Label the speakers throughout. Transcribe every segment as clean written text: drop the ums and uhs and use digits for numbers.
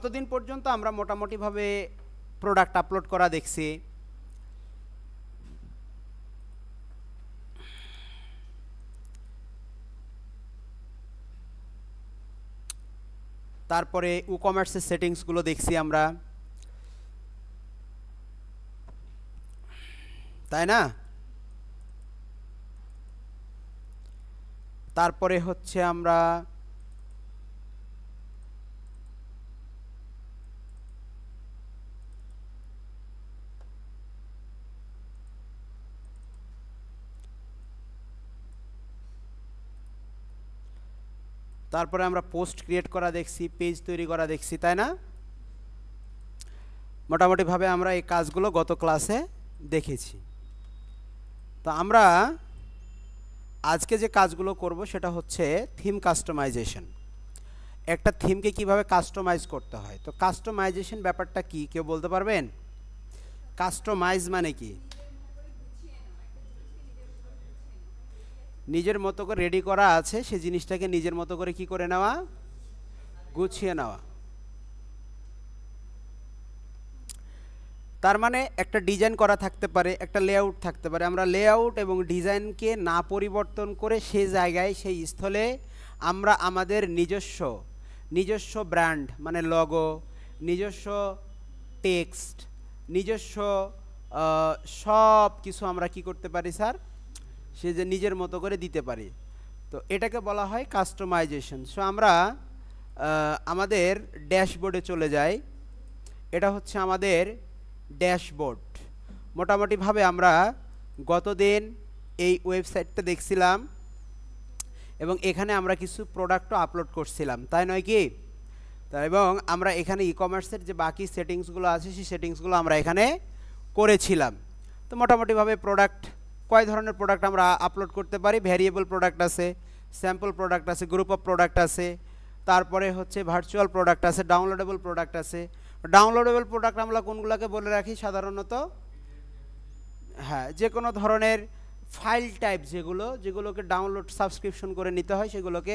Speaker 1: গতদিন পর্যন্ত আমরা মোটামুটিভাবে প্রোডাক্ট আপলোড করা দেখছি। তারপরে ই-কমার্সের সেটিংসগুলো দেখছি আমরা, তাই না? তারপরে হচ্ছে আমরা পোস্ট ক্রিয়েট করা দেখছি, পেজ তৈরি করা দেখছি, তাই না? মোটামুটিভাবে আমরা এই কাজগুলো গত ক্লাসে দেখেছি। তো আমরা আজকে যে কাজগুলো করব সেটা হচ্ছে থিম কাস্টমাইজেশন। একটা থিমকে কিভাবে কাস্টমাইজ করতে হয়। তো কাস্টমাইজেশন ব্যাপারটা কি কেউ বলতে পারবেন? কাস্টমাইজ মানে কি? নিজের মতো করে রেডি করা আছে, সেই জিনিসটাকে নিজের মতো করে কি করে নেওয়া, গুছিয়ে নেওয়া। তার মানে একটা ডিজাইন করা থাকতে পারে, একটা লেআউট থাকতে পারে। আমরা লেআউট এবং ডিজাইনকে না পরিবর্তন করে সেই জায়গায়, সেই স্থলে আমরা আমাদের নিজস্ব ব্র্যান্ড মানে লগো, নিজস্ব টেক্সট, নিজস্ব সব কিছু আমরা কি করতে পারি স্যার, সে যে নিজের মতো করে দিতে পারি। তো এটাকে বলা হয় কাস্টমাইজেশন। সো আমরা আমাদের ড্যাশবোর্ডে চলে যাই। এটা হচ্ছে আমাদের ড্যাশবোর্ড। মোটামুটিভাবে আমরা গতদিন এই ওয়েবসাইটটা দেখছিলাম এবং এখানে আমরা কিছু প্রোডাক্টও আপলোড করছিলাম, তাই নয় কি? তা এবং আমরা এখানে ই-কমার্সের যে বাকি সেটিংসগুলো আছে সেই সেটিংসগুলো আমরা এখানে করেছিলাম। তো মোটামুটিভাবে প্রোডাক্ট, কয় ধরনের প্রোডাক্ট আমরা আপলোড করতে পারি? ভ্যারিয়েবল প্রোডাক্ট আছে, স্যাম্পল প্রোডাক্ট আছে, গ্রুপ অফ প্রোডাক্ট আছে, তারপরে হচ্ছে ভার্চুয়াল প্রোডাক্ট আছে, ডাউনলোডেবল প্রোডাক্ট আছে। ডাউনলোডেবল প্রোডাক্ট আমরা কোনগুলোকে বলে রাখি সাধারণত? হ্যাঁ, যে কোনো ধরনের ফাইল টাইপ যেগুলোকে ডাউনলোড সাবস্ক্রিপশন করে নিতে হয় সেগুলোকে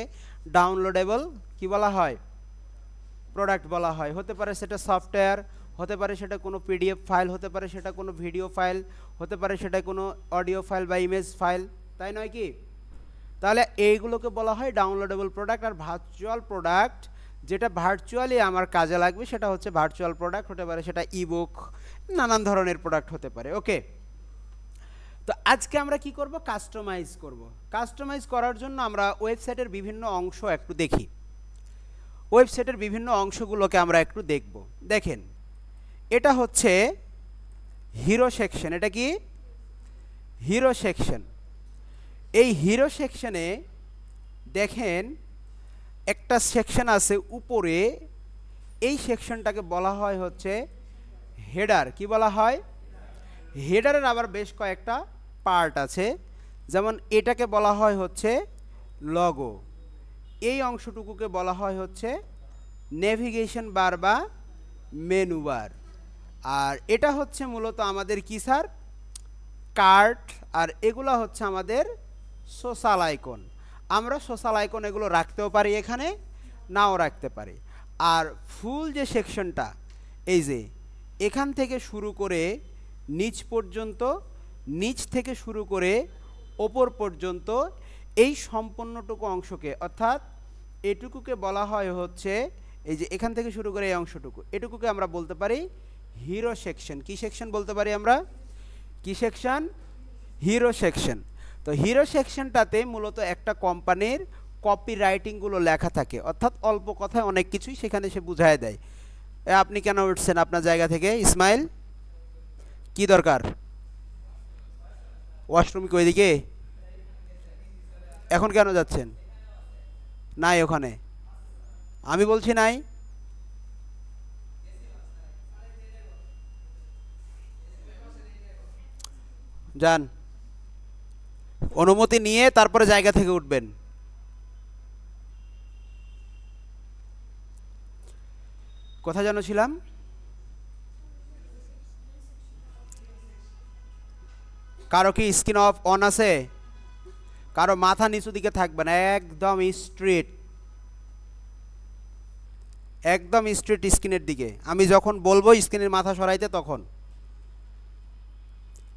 Speaker 1: ডাউনলোডেবল কি বলা হয়? প্রোডাক্ট বলা হয়। হতে পারে সেটা সফটওয়্যার, হতে পারে সেটা কোনো পিডিএফ ফাইল, হতে পারে সেটা কোনো ভিডিও ফাইল, হতে পারে সেটা কোনো অডিও ফাইল বা ইমেজ ফাইল, তাই নয় কি? তাহলে এইগুলোকে বলা হয় ডাউনলোডেবল প্রোডাক্ট। আর ভার্চুয়াল প্রোডাক্ট, যেটা ভার্চুয়ালি আমার কাজে লাগবে সেটা হচ্ছে ভার্চুয়াল প্রোডাক্ট। হতে পারে সেটা ইবুক, নানান ধরনের প্রোডাক্ট হতে পারে। ওকে, তো আজকে আমরা কি করব? কাস্টমাইজ করব। কাস্টমাইজ করার জন্য আমরা ওয়েবসাইটের বিভিন্ন অংশ একটু দেখি। ওয়েবসাইটের বিভিন্ন অংশগুলোকে আমরা একটু দেখব। দেখেন, এটা হচ্ছে হিরো সেকশন। এটা কি? Hero section. এই হিরো সেকশনে দেখেন একটা সেকশন আছে উপরে, এই সেকশনটাকে বলা হয় হচ্ছে হেডার। কি বলা হয়? হেডারের আবার বেশ কয়েকটা পার্ট আছে, যেমন এটাকে বলা হয় হচ্ছে লগো, এই অংশটুকুকে বলা হয় হচ্ছে নেভিগেশন বার বা মেনু বার, আর এটা হচ্ছে মূলত আমাদের কি স্যার? কার্ট। আর এগুলো হচ্ছে আমাদের সোশ্যাল আইকন। আমরা সোশ্যাল আইকন এগুলো রাখতেও পারি, এখানে নাও রাখতে পারি। আর ফুল যে সেকশনটা, এই যে এখান থেকে শুরু করে নিচ পর্যন্ত, নিচ থেকে শুরু করে ওপর পর্যন্ত, এই সম্পূর্ণটুকু অংশকে, অর্থাৎ এটুকুকে বলা হয় হচ্ছে, এই যে এখান থেকে শুরু করে এই অংশটুকু, এটুকুকে আমরা বলতে পারি হিরো সেকশন। কি সেকশন বলতে পারি আমরা? কি সেকশন? Hero section. তো হিরো সেকশনটাতে মূলত একটা কোম্পানির কপিরাইটিংগুলো লেখা থাকে, অর্থাৎ অল্প কথায় অনেক কিছুই সেখানে সে বুঝায় দেয়। আপনি কেন উঠছেন আপনার জায়গা থেকে ইসমাইল? কি দরকার? ওয়াশরুম কি ওইদিকে? এখন কেন যাচ্ছেন? নাই ওখানে, আমি বলছি নাই। যান, অনুমতি নিয়ে তারপরে জায়গা থেকে উঠবেন। কোথায় যেন ছিলাম? কারো কি স্ক্রিন অফ অন আছে? কারো মাথা নিচু দিকে থাকবে না, একদম স্ট্রেট। একদম স্ট্রেট স্ক্রিনের দিকে। আমি যখন বলবো স্ক্রিনের মাথা সরাইতে তখন।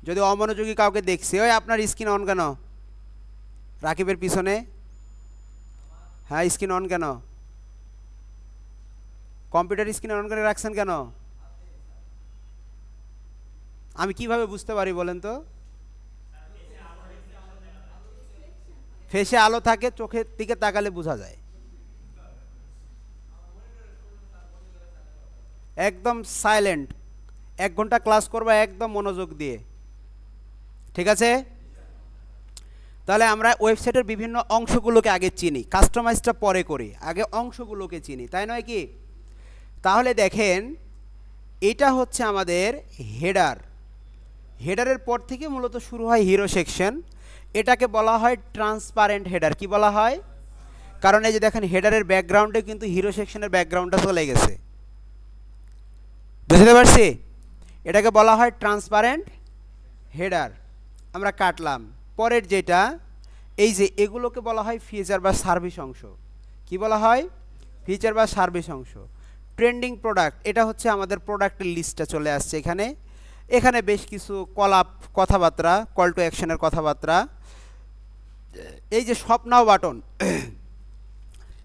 Speaker 1: যদি অমনোযোগী কাউকে দেখছি, ওই আপনার স্ক্রিন অন কেন? রাকিবের পিছনে, হ্যাঁ স্ক্রিন অন কেন? কম্পিউটার স্ক্রিন অন করে রাখছেন কেন? আমি কিভাবে বুঝতে পারি বলেন তো? ফেসে আলো থাকে, চোখের দিকে তাকালে বোঝা যায়। একদম সাইলেন্ট, 1 ঘন্টা ক্লাস করবা একদম মনোযোগ দিয়ে, ঠিক আছে? তাহলে আমরা ওয়েবসাইটের বিভিন্ন অংশগুলোকে আগে চিনি, কাস্টমাইজটা পরে করি, আগে অংশগুলোকে চিনি, তাই নয় কি? তাহলে দেখেন, এটা হচ্ছে আমাদের হেডার। হেডারের পর থেকে মূলত শুরু হয় হিরো সেকশন। এটাকে বলা হয় ট্রান্সপারেন্ট হেডার। কি বলা হয়? কারণ এই যে দেখেন, হেডারের ব্যাকগ্রাউন্ডে কিন্তু হিরো সেকশনের ব্যাকগ্রাউন্ডটা চলে গেছে। বুঝতে পারছি? এটাকে বলা হয় ট্রান্সপারেন্ট হেডার। আমরা কাটলাম। পরের যেটা, এই যে এগুলোকে বলা হয় ফিচার বা সার্ভিস অংশ। কি বলা হয়? ফিচার বা সার্ভিস অংশ। ট্রেন্ডিং প্রোডাক্ট, এটা হচ্ছে আমাদের প্রোডাক্টের লিস্টটা চলে আসছে এখানে। এখানে বেশ কিছু কলাপ কথাবার্তা, কল টু অ্যাকশনের কথাবার্তা। এই যে শপ নাও বাটন,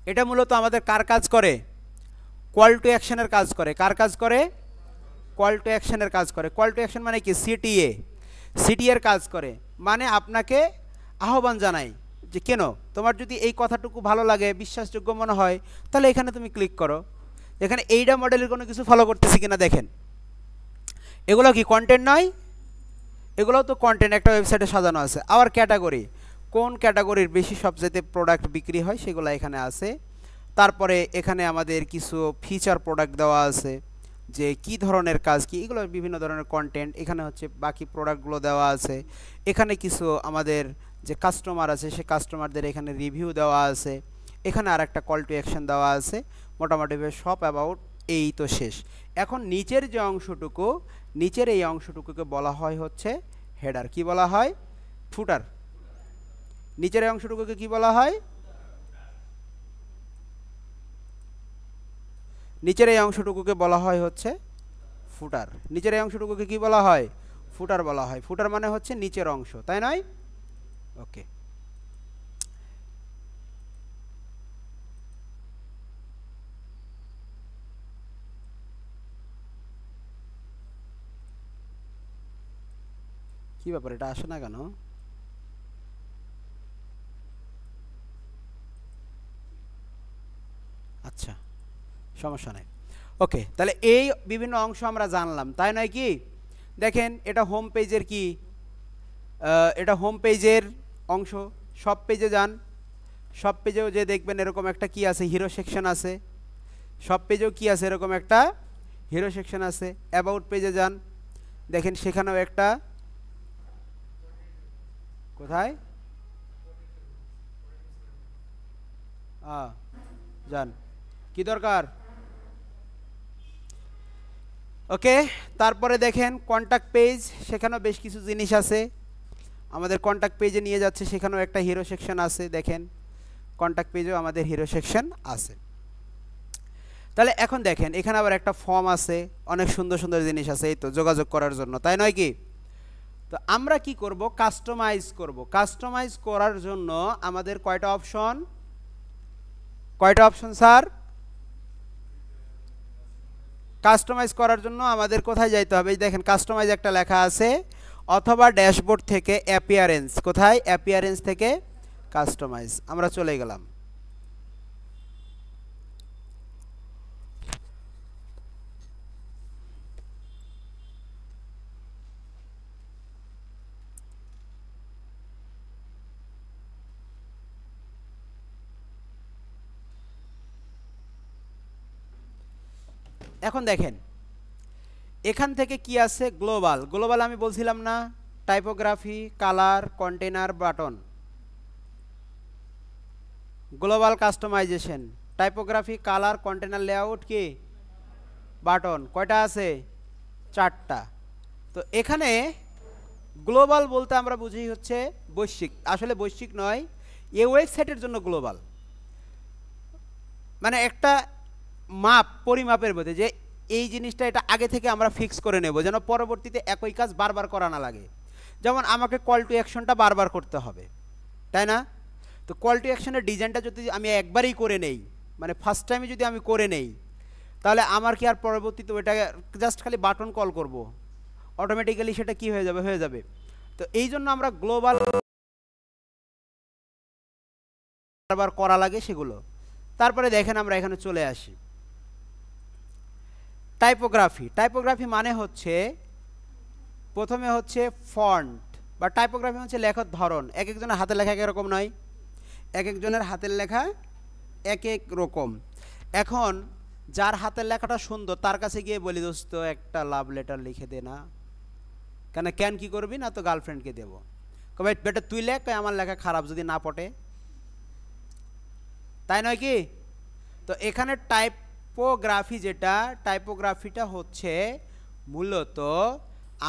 Speaker 1: এটা মূলত আমাদের কার কাজ করে? কল টু অ্যাকশনের কাজ করে। কার কাজ করে? কল টু অ্যাকশনের কাজ করে। কল টু অ্যাকশন মানে কি? সিটিএ। সিটিএর কাজ করে, মানে আপনাকে আহ্বান জানাই যে কেন, তোমার যদি এই কথাটুকু ভালো লাগে, বিশ্বাসযোগ্য মনে হয়, তাহলে এখানে তুমি ক্লিক করো। এখানে এইটা মডেলের কোনো কিছু ফলো করতেছি কিনা দেখেন। এগুলো কি কন্টেন্ট নয়? এগুলোও তো কন্টেন্ট, একটা ওয়েবসাইটে সাজানো আছে। আবার ক্যাটাগরি, কোন ক্যাটাগরির বেশি সবচেয়ে প্রোডাক্ট বিক্রি হয় সেগুলো এখানে আছে। তারপরে এখানে আমাদের কিছু ফিচার প্রোডাক্ট দেওয়া আছে, যে কি ধরনের কাজ কি, এগুলো বিভিন্ন ধরনের কন্টেন্ট। এখানে হচ্ছে বাকি প্রোডাক্টগুলো দেওয়া আছে। এখানে কিছু আমাদের যে কাস্টমার আছে, সে কাস্টমারদের এখানে রিভিউ দেওয়া আছে। এখানে আর একটা কল টু অ্যাকশন দেওয়া আছে। মোটামুটি সব অ্যাবাউট এই তো শেষ। এখন নিচের যে অংশটুকু, নিচের এই অংশটুকুকে বলা হয় হচ্ছে হেডার। কি বলা হয়? ফুটার। নিচের এই অংশটুকুকে কি বলা হয়? নিচের এই অংশটুকুকে বলা হয় হচ্ছে ফুটার। নিচের এই অংশটুকুকে কি বলা হয়? ফুটার বলা হয়। ফুটার মানে হচ্ছে নিচের অংশ, তাই নয়? ওকে। কি ব্যাপার, এটা আসে না কেন? আচ্ছা, সমস্যা নেই। ওকে, তাহলে এই বিভিন্ন অংশ আমরা জানলাম, তাই নয় কি? দেখেন, এটা হোম পেজের কি, এটা হোম পেজের অংশ। সব পেজে যান, সব পেজেও যে দেখবেন এরকম একটা কি আছে, হিরো সেকশন আছে। সব পেজেও কি আছে, এরকম একটা হিরো সেকশন আছে। অ্যাবাউট পেজে যান, দেখেন সেখানেও একটা, কোথায় যান, কি দরকার? ওকে। তারপরে দেখেন কন্ট্যাক্ট পেজ, সেখানেও বেশ কিছু জিনিস আছে। আমাদের কন্ট্যাক্ট পেজে নিয়ে যাচ্ছে, সেখানেও একটা হিরো সেকশন আছে। দেখেন কন্ট্যাক্ট পেজেও আমাদের হিরো সেকশন আছে। তাহলে এখন দেখেন, এখানে আবার একটা ফর্ম আছে, অনেক সুন্দর সুন্দর জিনিস আছে, এই তো যোগাযোগ করার জন্য, তাই নয় কি? তো আমরা কি করব? কাস্টমাইজ করব। কাস্টমাইজ করার জন্য আমাদের কয়টা অপশন? কয়টা অপশন স্যার? কাস্টমাইজ করার জন্য আমাদের কোথায় যাইতে হবে? এই দেখেন, কাস্টমাইজ একটা লেখা আছে, অথবা ড্যাশবোর্ড থেকে অ্যাপিয়ারেন্স। কোথায়? অ্যাপিয়ারেন্স থেকে কাস্টমাইজ। আমরা চলে গেলাম। এখন দেখেন, এখান থেকে কি আছে? গ্লোবাল। গ্লোবাল আমি বলছিলাম না, typography, colour, container, button. Global customization, typography, colour, container, layout, কি বাটন। কয়টা আছে? 4টা। তো এখানে গ্লোবাল বলতে আমরা বুঝি হচ্ছে বৈশ্বিক। আসলে বৈশ্বিক নয়, এই ওয়েবসাইটের জন্য গ্লোবাল। মানে একটা মাপ পরিমাপের মধ্যে যে এই জিনিসটা এটা আগে থেকে আমরা ফিক্স করে নেব যেন পরবর্তীতে একই কাজ বারবার করা না লাগে। যেমন আমাকে কল টু অ্যাকশনটা বারবার করতে হবে, তাই না? তো কল টু অ্যাকশনের ডিজাইনটা যদি আমি একবারই করে নেই, মানে ফার্স্ট টাইমে যদি আমি করে নেই, তাহলে আমার কি আর পরবর্তীতে ওইটা জাস্ট খালি বাটন কল করব, অটোমেটিক্যালি সেটা কি হয়ে যাবে। তো এই জন্য আমরা গ্লোবাল বারবার করা লাগে সেগুলো। তারপরে দেখেন আমরা এখানে চলে আসি টাইপোগ্রাফি মানে হচ্ছে প্রথমে হচ্ছে ফন্ট বা টাইপোগ্রাফি হচ্ছে লেখার ধরন। এক একজনের হাতের লেখা এক রকম নয়, এক একজনের হাতের লেখা এক এক রকম। এখন যার হাতের লেখাটা সুন্দর তার কাছে গিয়ে বলি, দোস্ত একটা লাভ লেটার লিখে দে না। কেন কি করবি না, তো গার্লফ্রেন্ডকে দেবো। কবে বেটা তুই লেখ, আমার লেখা খারাপ যদি না পটে, তাই নয় কি? তো এখানে টাইপোগ্রাফিটা হচ্ছে মূলত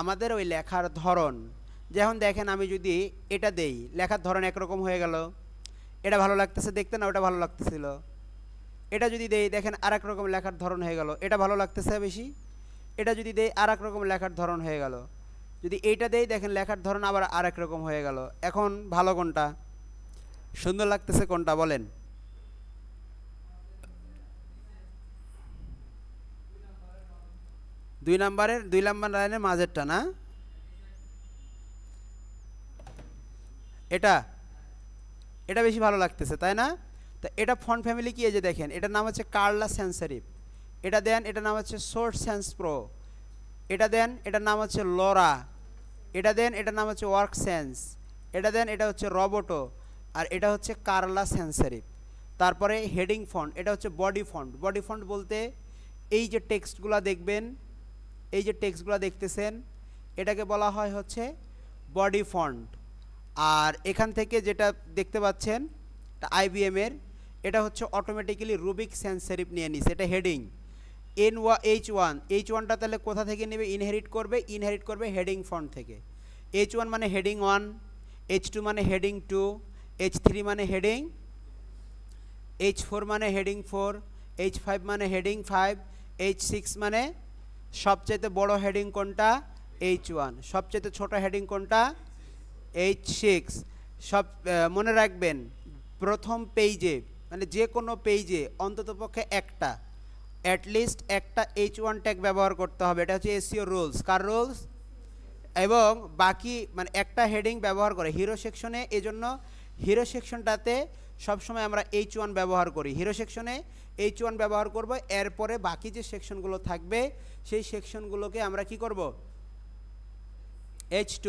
Speaker 1: আমাদের ওই লেখার ধরন। যেমন দেখেন আমি যদি এটা দেই, লেখার ধরন একরকম হয়ে গেল, এটা ভালো লাগতেছে দেখতে না, ওটা ভালো লাগতেছিল। এটা যদি দেই দেখেন আর এক রকম লেখার ধরন হয়ে গেল, এটা ভালো লাগতেছে বেশি। এটা যদি দেই আর এক রকম লেখার ধরন হয়ে গেল। যদি এইটা দেই দেখেন লেখার ধরন আবার আর এক রকম হয়ে গেল। এখন ভালো কোনটা, সুন্দর লাগতেছে কোনটা বলেন? দুই নাম্বার লাইনের মাঝেরটা না, এটা বেশি ভালো লাগতেছে, তাই না? তো এটা ফন্ট ফ্যামিলি কি, এই যে দেখেন এটার নাম হচ্ছে কার্লা সেন্স সেরিফ। এটা দেন, এটার নাম হচ্ছে সোর্স সেন্স প্রো। এটা দেন, এটার নাম হচ্ছে লোরা। এটা দেন, এটার নাম হচ্ছে ওয়ার্ক সেন্স। এটা দেন, এটা হচ্ছে রোবোটো। আর এটা হচ্ছে কার্লা সেন্স সেরিফ। তারপরে হেডিং ফন্ট, এটা হচ্ছে বডি ফন্ট বলতে এই যে টেক্সটগুলো দেখবেন, এই যে টেক্সটগুলো দেখতেছেন, এটাকে বলা হয় হচ্ছে বডি ফন্ট। আর এখান থেকে যেটা দেখতে পাচ্ছেন IBM-এর, এটা হচ্ছে অটোমেটিক্যালি রুবিক সেন্স সেরিফ নিয়ে নিছে, এটা হেডিং। H1টা তাহলে কোথা থেকে নেবে? ইনহেরিট করবে হেডিং ফন্ট থেকে। H1 মানে হেডিং 1, H2 মানে হেডিং 2, H3 মানে হেডিং, H4 মানে হেডিং 4, H5 মানে হেডিং 5, H6 মানে সবচেয়ে বড় হেডিং কোনটা? H1। সবচেয়ে ছোট হেডিং কোনটা? H6। সব মনে রাখবেন, প্রথম পেজে মানে যে কোনো পেজে অন্ততপক্ষে একটা, অ্যাটলিস্ট একটা H1 ট্যাগ ব্যবহার করতে হবে। এটা হচ্ছে SEO রুলস। কার রুলস? এবং বাকি মানে একটা হেডিং ব্যবহার করে হিরো সেকশনে। এজন্য হিরো সেকশনটাতে সবসময় আমরা H1 ব্যবহার করি। হিরো সেকশনে H1 ব্যবহার করব, এরপরে বাকি যে সেকশনগুলো থাকবে সেই সেকশনগুলোকে আমরা কি করব? H2,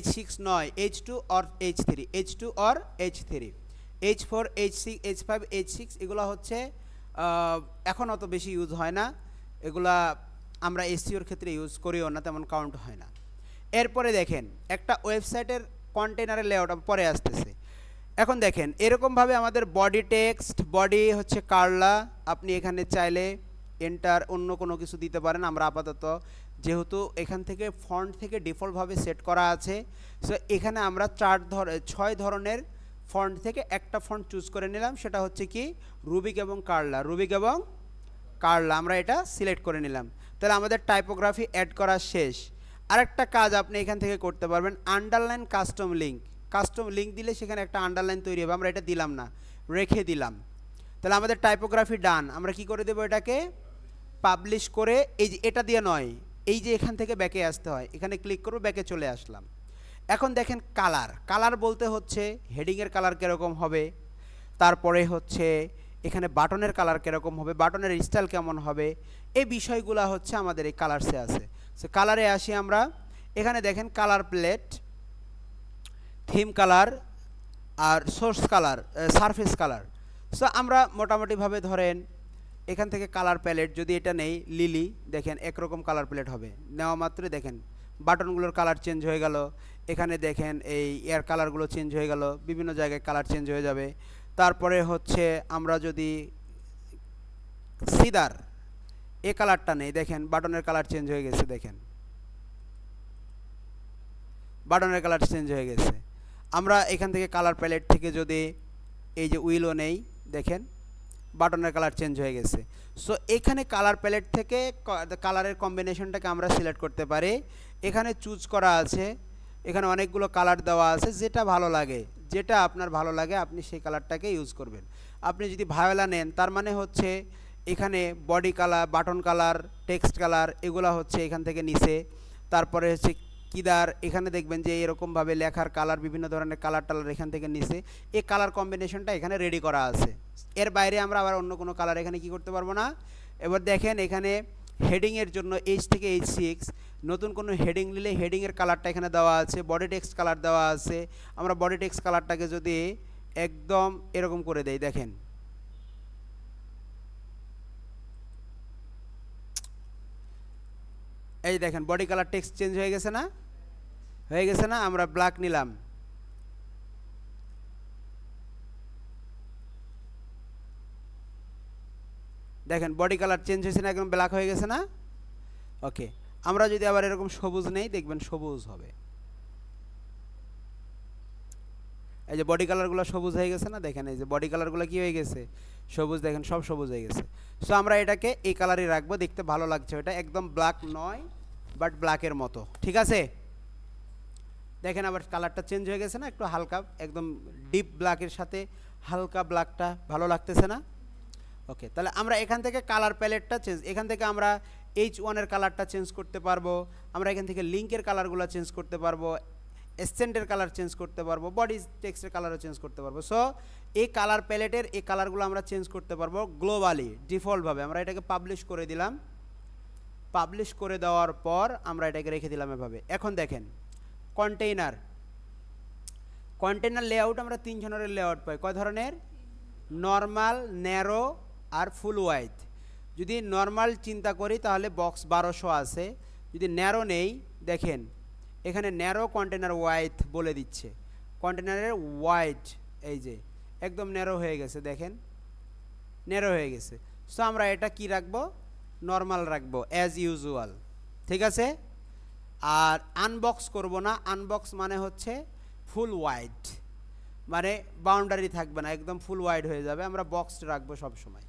Speaker 1: H6 নয়, H2 or H3, H2 or H3, H4, H6, H5, H6 এগুলো হচ্ছে এখন অত বেশি ইউজ হয় না, এগুলা আমরা SEOর ক্ষেত্রে ইউজ করিও না, তেমন কাউন্ট হয় না। এরপরে দেখেন একটা ওয়েবসাইটের কন্টেনারের লেআউট পরে আসতেছে। এখন দেখেন এরকমভাবে আমাদের বডি টেক্সট, বডি হচ্ছে কার্লা। আপনি এখানে চাইলে এন্টার অন্য কোনো কিছু দিতে পারেন। আমরা আপাতত যেহেতু এখান থেকে ফন্ট থেকে ডিফল্টভাবে সেট করা আছে, সো এখানে আমরা 6 ধরনের ফন্ট থেকে একটা ফন্ট চুজ করে নিলাম, সেটা হচ্ছে কি রুবিক এবং কার্লা। আমরা এটা সিলেক্ট করে নিলাম। তাহলে আমাদের টাইপোগ্রাফি অ্যাড করা শেষ। আরেকটা কাজ আপনি এখান থেকে করতে পারবেন, আন্ডারলাইন কাস্টম লিঙ্ক দিলে সেখানে একটা আন্ডারলাইন তৈরি হবে। আমরা এটা দিলাম না, রেখে দিলাম। তাহলে আমাদের টাইপোগ্রাফি ডান। আমরা কি করে দেবো? এটাকে পাবলিশ করে, এই যে এটা দিয়ে নয়, এই যে এখান থেকে ব্যাকে আসতে হয়, এখানে ক্লিক করবো, ব্যাকে চলে আসলাম। এখন দেখেন কালার বলতে হচ্ছে হেডিংয়ের কালার কীরকম হবে, তারপরে হচ্ছে এখানে বাটনের কালার কীরকম হবে, বাটনের স্টাইল কেমন হবে, এই বিষয়গুলো হচ্ছে আমাদের এই কালারসে আছে। সো কালারে আসি আমরা। এখানে দেখেন কালার প্লেট, থিম কালার আর source colour, surface colour. So আমরা মোটামুটিভাবে ধরেন এখান থেকে কালার প্যালেট যদি এটা নেই, লিলি দেখেন একরকম কালার প্যালেট হবে, নেওয়া মাত্রই দেখেন বাটনগুলোর কালার চেঞ্জ হয়ে গেল। এখানে দেখেন এই এয়ার কালারগুলো চেঞ্জ হয়ে গেল, বিভিন্ন জায়গায় কালার চেঞ্জ হয়ে যাবে। তারপরে হচ্ছে আমরা যদি সিদার এই কালারটা নেই, দেখেন বাটনের কালার চেঞ্জ হয়ে গেছে, দেখেন বাটনের কালার চেঞ্জ হয়ে গেছে। আমরা এখান থেকে কালার প্যালেট থেকে যদি এই যে উইলো নেই, দেখেন বাটনের কালার চেঞ্জ হয়ে গেছে। সো এখানে কালার প্যালেট থেকে কালারের কম্বিনেশনটাকে আমরা সিলেক্ট করতে পারি। এখানে চুজ করা আছে, এখানে অনেকগুলো কালার দেওয়া আছে, যেটা ভালো লাগে, যেটা আপনার ভালো লাগে আপনি সেই কালারটাকে ইউজ করবেন। আপনি যদি ভায়োলা নেন তার মানে হচ্ছে এখানে body colour, button colour, text colour এগুলো হচ্ছে এখান থেকে নিচে। তারপরে হচ্ছে কিদার, এখানে দেখবেন যে এরকমভাবে লেখার কালার, বিভিন্ন ধরনের কালার টালার এখান থেকে নিচে। এই কালার কম্বিনেশনটা এখানে রেডি করা আছে। এর বাইরে আমরা আবার অন্য কোনো কালার এখানে কি করতে পারবো না। এবার দেখেন এখানে হেডিংয়ের জন্য H থেকে H6 নতুন কোনো হেডিং নিলে হেডিংয়ের কালারটা এখানে দেওয়া আছে, বডি টেক্সট কালার দেওয়া আছে। আমরা বডি টেক্সট কালারটাকে যদি একদম এরকম করে দেই, দেখেন এই দেখেন বডি কালার টেক্সট চেঞ্জ হয়ে গেছে না, হয়ে গেছে না। আমরা ব্ল্যাক নিলাম, দেখেন বডি কালার চেঞ্জ হয়েছে না, একদম ব্ল্যাক হয়ে গেছে না। ওকে, আমরা যদি আবার এরকম সবুজ নেই, দেখবেন সবুজ হবে। এই যে বডি কালারগুলো সবুজ হয়ে গেছে না, দেখেন এই যে বডি কালারগুলো কি হয়ে গেছে, সবুজ, দেখেন সব সবুজ হয়ে গেছে। সো আমরা এটাকে এই কালারই রাখবো, দেখতে ভালো লাগছে। এটা একদম ব্ল্যাক নয়, বাট ব্ল্যাকের মতো, ঠিক আছে। দেখেন আবার কালারটা চেঞ্জ হয়ে গেছে না, একটু হালকা, একদম ডিপ ব্ল্যাকের সাথে হালকা ব্ল্যাকটা ভালো লাগতেছে না। ওকে, তাহলে আমরা এখান থেকে কালার প্যালেটটা চেঞ্জ, এখান থেকে আমরা H1 এর কালারটা চেঞ্জ করতে পারবো, আমরা এখান থেকে লিঙ্কের কালারগুলো চেঞ্জ করতে পারবো, এসেন্টের কালার চেঞ্জ করতে পারবো, বডি টেক্সটের কালারও চেঞ্জ করতে পারবো। সো এই কালার প্যালেটের এই কালারগুলো আমরা চেঞ্জ করতে পারবো গ্লোবালি, ডিফল্টভাবে। আমরা এটাকে পাবলিশ করে দিলাম, পাবলিশ করে দেওয়ার পর আমরা এটাকে রেখে দিলাম এভাবে। এখন দেখেন কন্টেইনার, কন্টেইনার লেআউট আমরা 3 ধরনের লেআউট পাই। কয় ধরনের? নর্মাল, ন্যারো আর ফুল ওয়াইড। যদি নর্মাল চিন্তা করি তাহলে বক্স 1200 আছে। যদি ন্যারো নেই, দেখেন এখানে ন্যারো কন্টেনার ওয়াইড বলে দিচ্ছে, কন্টেনারের ওয়াইড এই যে একদম ন্যারো হয়ে গেছে, দেখেন ন্যারো হয়ে গেছে। সো আমরা এটা কি রাখবো, নর্মাল রাখবো অ্যাজ ইউজুয়াল, ঠিক আছে। আর আনবক্স করব না, আনবক্স মানে হচ্ছে ফুল ওয়াইড, মানে বাউন্ডারি থাকবে না, একদম ফুল ওয়াইড হয়ে যাবে। আমরা বক্স রাখবো সব সময়।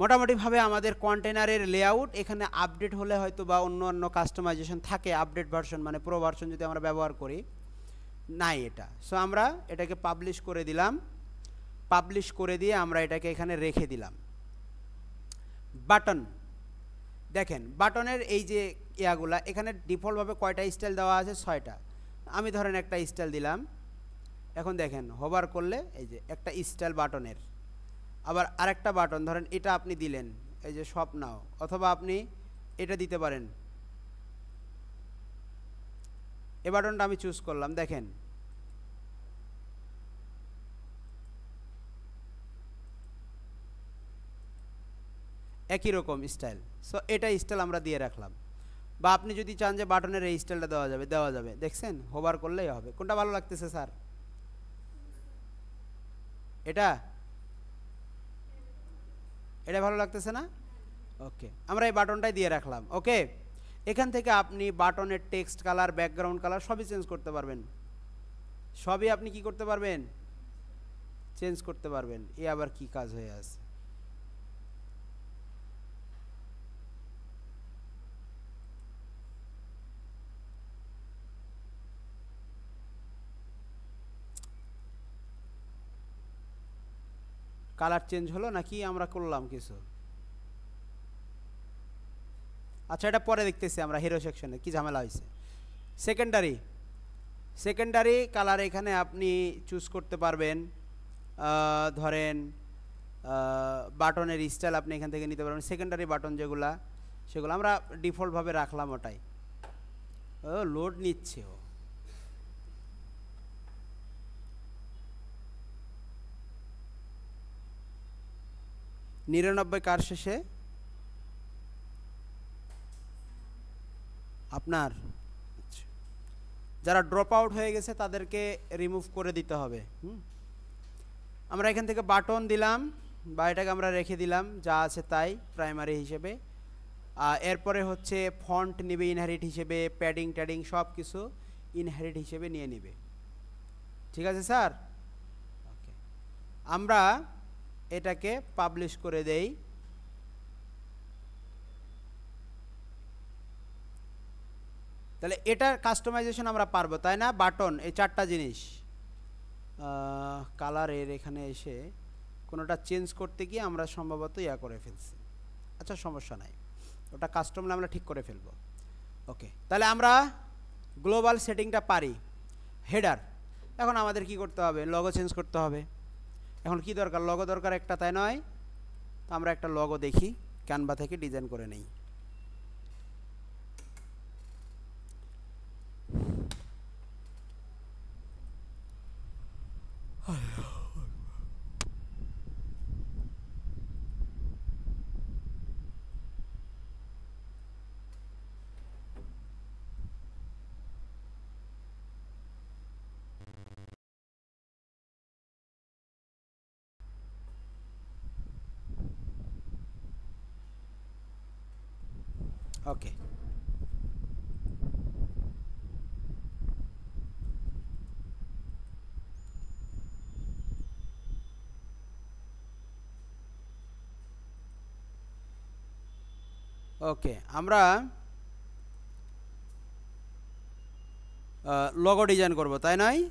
Speaker 1: মোটামুটিভাবে আমাদের কন্টেনারের লেআউট এখানে আপডেট হলে হয়তো বা অন্য অন্য কাস্টমাইজেশন থাকে, আপডেট ভার্সন মানে প্রো ভার্সন যদি আমরা ব্যবহার করি, নাই এটা। সো আমরা এটাকে পাবলিশ করে দিলাম, পাবলিশ করে দিয়ে আমরা এটাকে এখানে রেখে দিলাম। বাটন, দেখেন বাটনের এই যে ইয়াগুলা এখানে ডিফল্টভাবে কয়টা স্টাইল দেওয়া আছে, 6টা। আমি ধরেন একটা স্টাইল দিলাম। এখন দেখেন হোভার করলে এই যে একটা স্টাইল বাটনের, আবার আরেকটা বাটন ধরেন এটা আপনি দিলেন, এই যে শপ নাও, অথবা আপনি এটা দিতে পারেন। এই বাটনটা আমি চুজ করলাম, দেখেন একই রকম স্টাইল। সো এটা স্টাইল আমরা দিয়ে রাখলাম। বা আপনি যদি চান যে বাটনের এই স্টাইলটা দেওয়া যাবে, দেওয়া যাবে। দেখছেন হোভার করলেই হবে। কোনটা ভালো লাগতেছে স্যার? এটা, এটা ভালো লাগতেছে না? ওকে, আমরা এই বাটনটাই দিয়ে রাখলাম। ওকে, এখান থেকে আপনি বাটনের টেক্সট কালার, ব্যাকগ্রাউন্ড কালার সবই চেঞ্জ করতে পারবেন, সবই আপনি কি করতে পারবেন, চেঞ্জ করতে পারবেন। এ আবার কি কাজ হয়ে আছে? কালার চেঞ্জ হলো নাকি আমরা করলাম কিছু? আচ্ছা, এটা পরে দেখতেছি আমরা হিরো সেকশনে কি ঝামেলা হয়েছে। সেকেন্ডারি, সেকেন্ডারি কালার এখানে আপনি চুজ করতে পারবেন। ধরেন বাটনের স্টাইল আপনি এখান থেকে নিতে পারবেন। সেকেন্ডারি বাটন যেগুলা, সেগুলো আমরা ডিফল্টভাবে রাখলাম ওটাই। ও লোড নিচ্ছে, ও নিরানব্বই কার শেষে আপনার যারা ড্রপ আউট হয়ে গেছে তাদেরকে রিমুভ করে দিতে হবে। আমরা এখান থেকে বাটন দিলাম, বা এটাকে আমরা রেখে দিলাম যা আছে তাই প্রাইমারি হিসেবে। এরপরে হচ্ছে ফন্ট নেবে ইনহেরিট হিসেবে, প্যাডিং ট্যাডিং সব কিছু ইনহেরিট হিসেবে নিয়ে নেবে। ঠিক আছে স্যার? ওকে, আমরা এটাকে পাবলিশ করে দেই। তাহলে এটার কাস্টমাইজেশন আমরা পারবো, তাই না? বাটন, এই চারটা জিনিস, কালারের এখানে এসে কোনোটা চেঞ্জ করতে গিয়ে আমরা সম্ভবত ইয়া করে ফেলছি। আচ্ছা, সমস্যা নাই, ওটা কাস্টমলি আমরা ঠিক করে ফেলবো। ওকে, তাহলে আমরা গ্লোবাল সেটিংটা পারি। হেডার, এখন আমাদের কি করতে হবে? লগো চেঞ্জ করতে হবে। এখন কি দরকার? লগো দরকার একটা, তাই নয়? তো আমরা একটা লগো দেখি, ক্যানভা থেকে ডিজাইন করে নেই। ওকে, ওকে, আমরা লগো ডিজাইন করব, তাই নয়?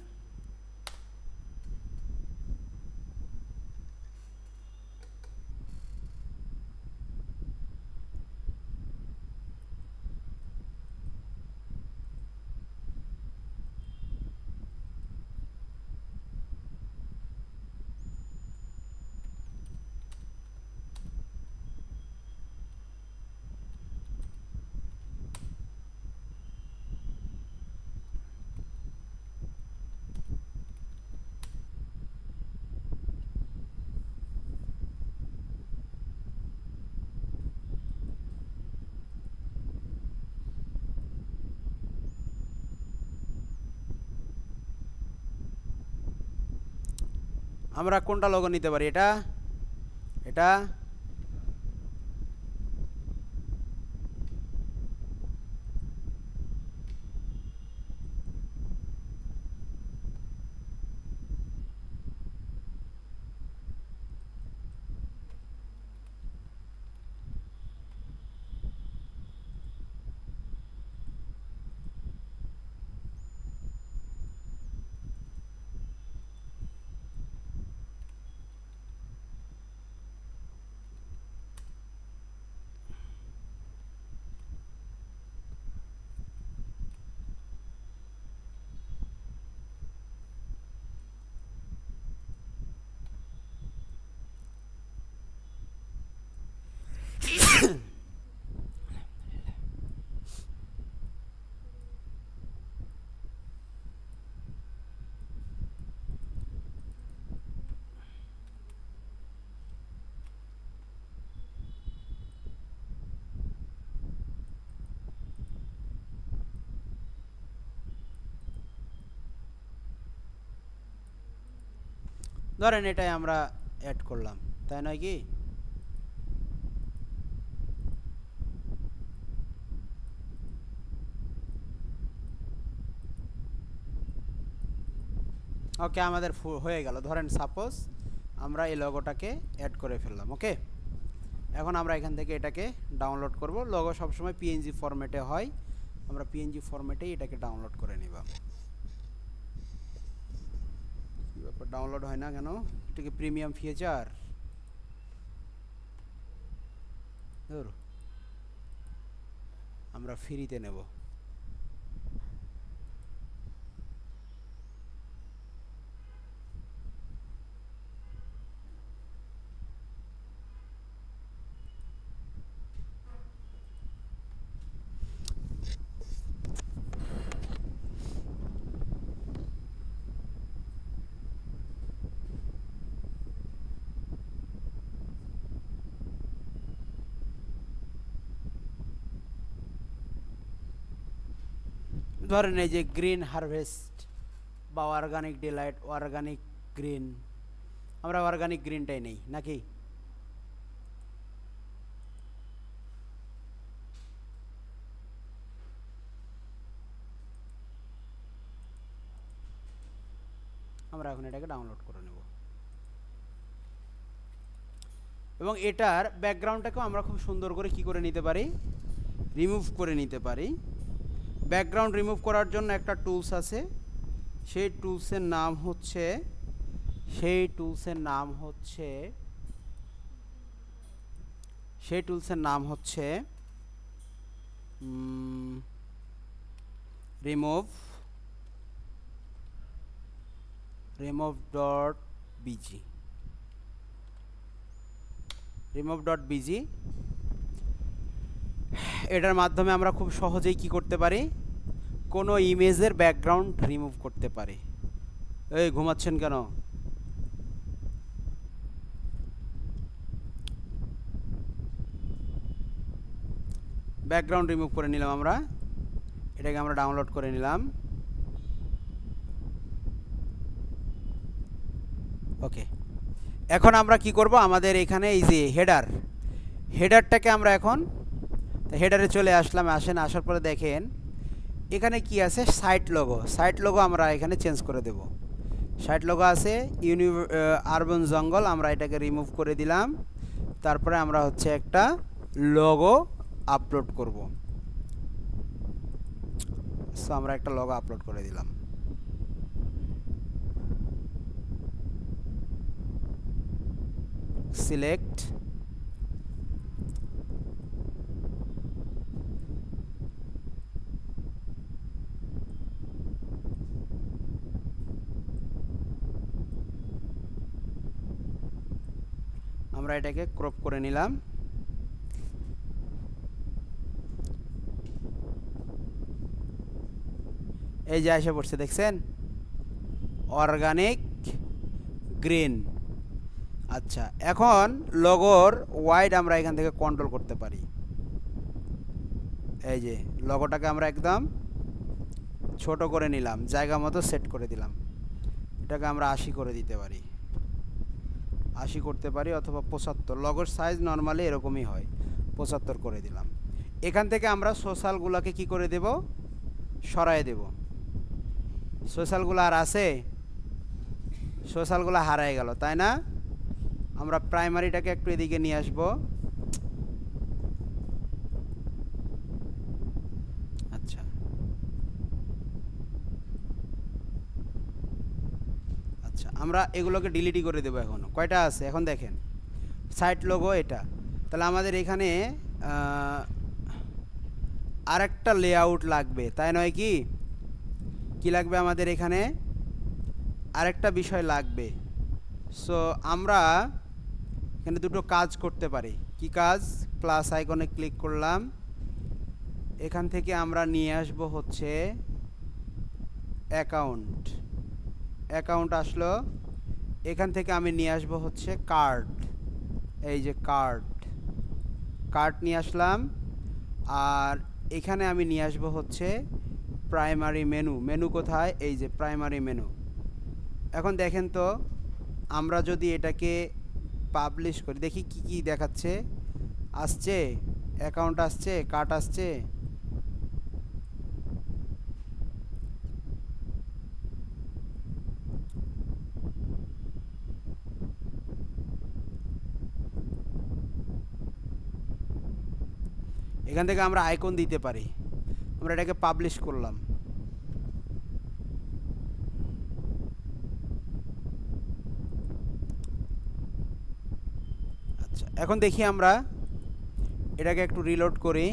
Speaker 1: আমরা কোনটা লগো নিতে পারি? এটা, এটা, ধরেন এটাই আমরা অ্যাড করলাম, তাই নয় কি? ওকে, আমাদের হয়ে গেল। ধরেন সাপোজ আমরা এই লগোটাকে অ্যাড করে ফেললাম। ওকে, এখন আমরা এখান থেকে এটাকে ডাউনলোড করব। লগো সবসময় পিএনজি ফরম্যাটে হয়, আমরা পিএনজি ফরম্যাটেই এটাকে ডাউনলোড করে নিব। কি ব্যাপার, ডাউনলোড হয় না কেন? এটা কি প্রিমিয়াম ফিচার? ধর, আমরা ফ্রিতে নেব। ধরেন এই যে গ্রিন হারভেস্ট বা অর্গানিক ডিলাইট, অর্গানিক গ্রিন, আমরা অর্গানিক গ্রিনটাই নেই নাকি? আমরা এখন এটাকে ডাউনলোড করে নেব। এবং এটার ব্যাকগ্রাউন্ডটাকেও আমরা খুব সুন্দর করে কি করে নিতে পারি, রিমুভ করে নিতে পারি। ব্যাকগ্রাউন্ড রিমুভ করার জন্য একটা টুলস আছে, সেই টুলসের নাম হচ্ছে remove.bg। এটার মাধ্যমে আমরা খুব সহজেই কি করতে পারি, কোনো ইমেজের ব্যাকগ্রাউন্ড রিমুভ করতে পারি। এই ঘুমাচ্ছেন কেন? ব্যাকগ্রাউন্ড রিমুভ করে নিলাম আমরা, এটাকে আমরা ডাউনলোড করে নিলাম। ওকে, এখন আমরা কি করব, আমাদের এখানে এই যে হেডারটাকে আমরা এখন হেডারে চলে আসলাম। আসার পরে দেখেন এখানে কি আছে, সাইট লোগো আমরা এখানে চেঞ্জ করে দেব। সাইট লোগো আছে আরবান জঙ্গল, আমরা এটাকে রিমুভ করে দিলাম। তারপরে আমরা হচ্ছে একটা লোগো আপলোড করব। সো আমরা একটা লোগো আপলোড করে দিলাম। সিলেক্ট, আমরা এটাকে ক্রপ করে নিলাম। এই যে এসে পড়ছে, দেখছেন, অর্গানিক গ্রিন। আচ্ছা, এখন লোগোর ওয়াইড আমরা এখান থেকে কন্ট্রোল করতে পারি। এই যে লোগোটাকে আমরা একদম ছোট করে নিলাম, জায়গা মতো সেট করে দিলাম। এটাকে আমরা 80 করে দিতে পারি, 80 করতে পারি, অথবা 75। লোগোর সাইজ নর্মালি এরকমই হয়, 75 করে দিলাম। এখান থেকে আমরা সোশ্যালগুলোকে কি করে দেব, সরায় দেব। সোশ্যালগুলো আর আছে, সোশ্যালগুলো হারায় গেল, তাই না? আমরা প্রাইমারিটাকে একটু এদিকে নিয়ে আসব। আচ্ছা, আচ্ছা, আমরা এগুলোকে ডিলিটই করে দেবো। এখন কয়টা আছে এখন দেখেন, সাইট লোগো এটা। তাহলে আমাদের এখানে আরেকটা লেআউট লাগবে, তাই নয় কি? কি লাগবে আমাদের এখানে? আরেকটা বিষয় লাগবে। সো আমরা এখানে দুটো কাজ করতে পারি। কি কাজ? প্লাস আইকনে ক্লিক করলাম, এখান থেকে আমরা নিয়ে আসব হচ্ছে অ্যাকাউন্ট আসলো। এখান থেকে আমি নিয়ে আসব হচ্ছে কার্ড। এই যে কার্ড নিয়ে আসলাম। আর এখানে আমি নিয়ে আসব হচ্ছে প্রাইমারি মেনু কোথায়? এই যে প্রাইমারি মেনু। এখন দেখেন তো, আমরা যদি এটাকে পাবলিশ করি, দেখি কি কি দেখাচ্ছে। আসছে, অ্যাকাউন্ট আসছে, কার্ড আসছে। এখান থেকে আমরা আইকন দিতে পারি। আমরা এটাকে পাবলিশ করলাম। আচ্ছা, এখন দেখি আমরা এটাকে একটু রিলোড করি।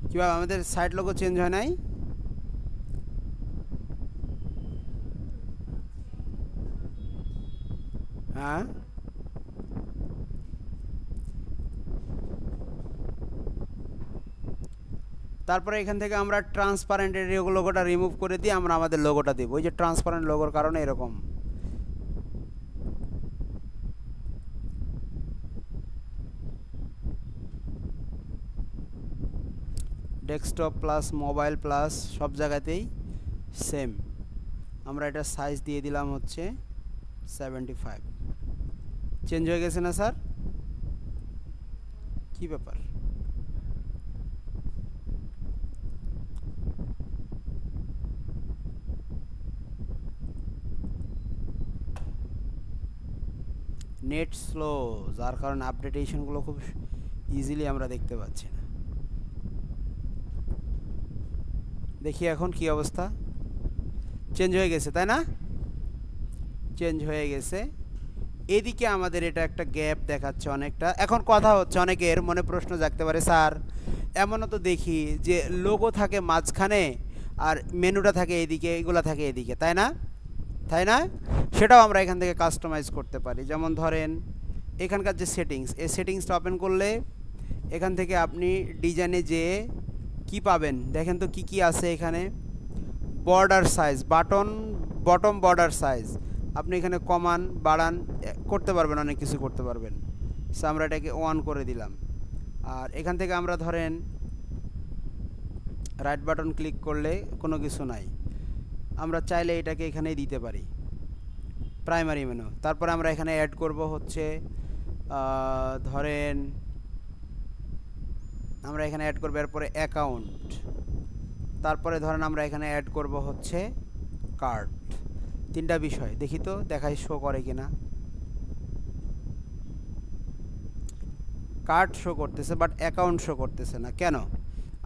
Speaker 1: কিভাবে আমাদের সাইট লোগো চেঞ্জ হয় নাই? হ্যাঁ, তারপরে এখান থেকে আমরা ট্রান্সপারেন্টের লোগোটা রিমুভ করে দিয়ে আমরা আমাদের লোগোটা দেব। ওই যে ট্রান্সপারেন্ট লোগোর কারণে এরকম। ডেস্কটপ প্লাস মোবাইল প্লাস সব জায়গাতেই সেম। আমরা এটা সাইজ দিয়ে দিলাম হচ্ছে 75। চেঞ্জ হয়ে গেছে না স্যার? কি ব্যাপার? নেট স্লো, যার কারণে আপডেটেশনগুলো খুব ইজিলি আমরা দেখতে পাচ্ছি না। দেখি এখন কি অবস্থা, চেঞ্জ হয়ে গেছে তাই না? চেঞ্জ হয়ে গেছে। এদিকে আমাদের এটা একটা গ্যাপ দেখাচ্ছে অনেকটা। এখন কথা হচ্ছে, অনেকের মনে প্রশ্ন জাগতে পারে, স্যার এমনও তো দেখি যে লোগো থাকে মাঝখানে আর মেনুটা থাকে এদিকে, এগুলো থাকে এদিকে, তাই না? তাই না? সেটাও আমরা এখান থেকে কাস্টমাইজ করতে পারি। যেমন ধরেন এখানকার যে সেটিংস, এই সেটিংসটা ওপেন করলে এখান থেকে আপনি ডিজাইনে যেয়ে কি পাবেন দেখেন তো, কি কি আছে এখানে। Border size, bottom border size আপনি এখানে কমান বাড়ান করতে পারবেন, অনেক কিছু করতে পারবেন। সো আমরা এটাকে 1 করে দিলাম। আর এখান থেকে আমরা ধরেন রাইট বাটন ক্লিক করলে কোনো কিছু নাই, আমরা চাইলে এটাকে এখানেই দিতে পারি, প্রাইমারি মেনু। তারপরে আমরা এখানে অ্যাড করব হচ্ছে ধরেন আমরা এখানে অ্যাড করব এরপরে অ্যাকাউন্ট, তারপরে ধরেন আমরা এখানে অ্যাড করব হচ্ছে কার্ড। তিনটা বিষয় দেখি তো দেখাই শো করে কিনা। কার্ড শো করতেছে বাট অ্যাকাউন্ট শো করতেছে না কেন?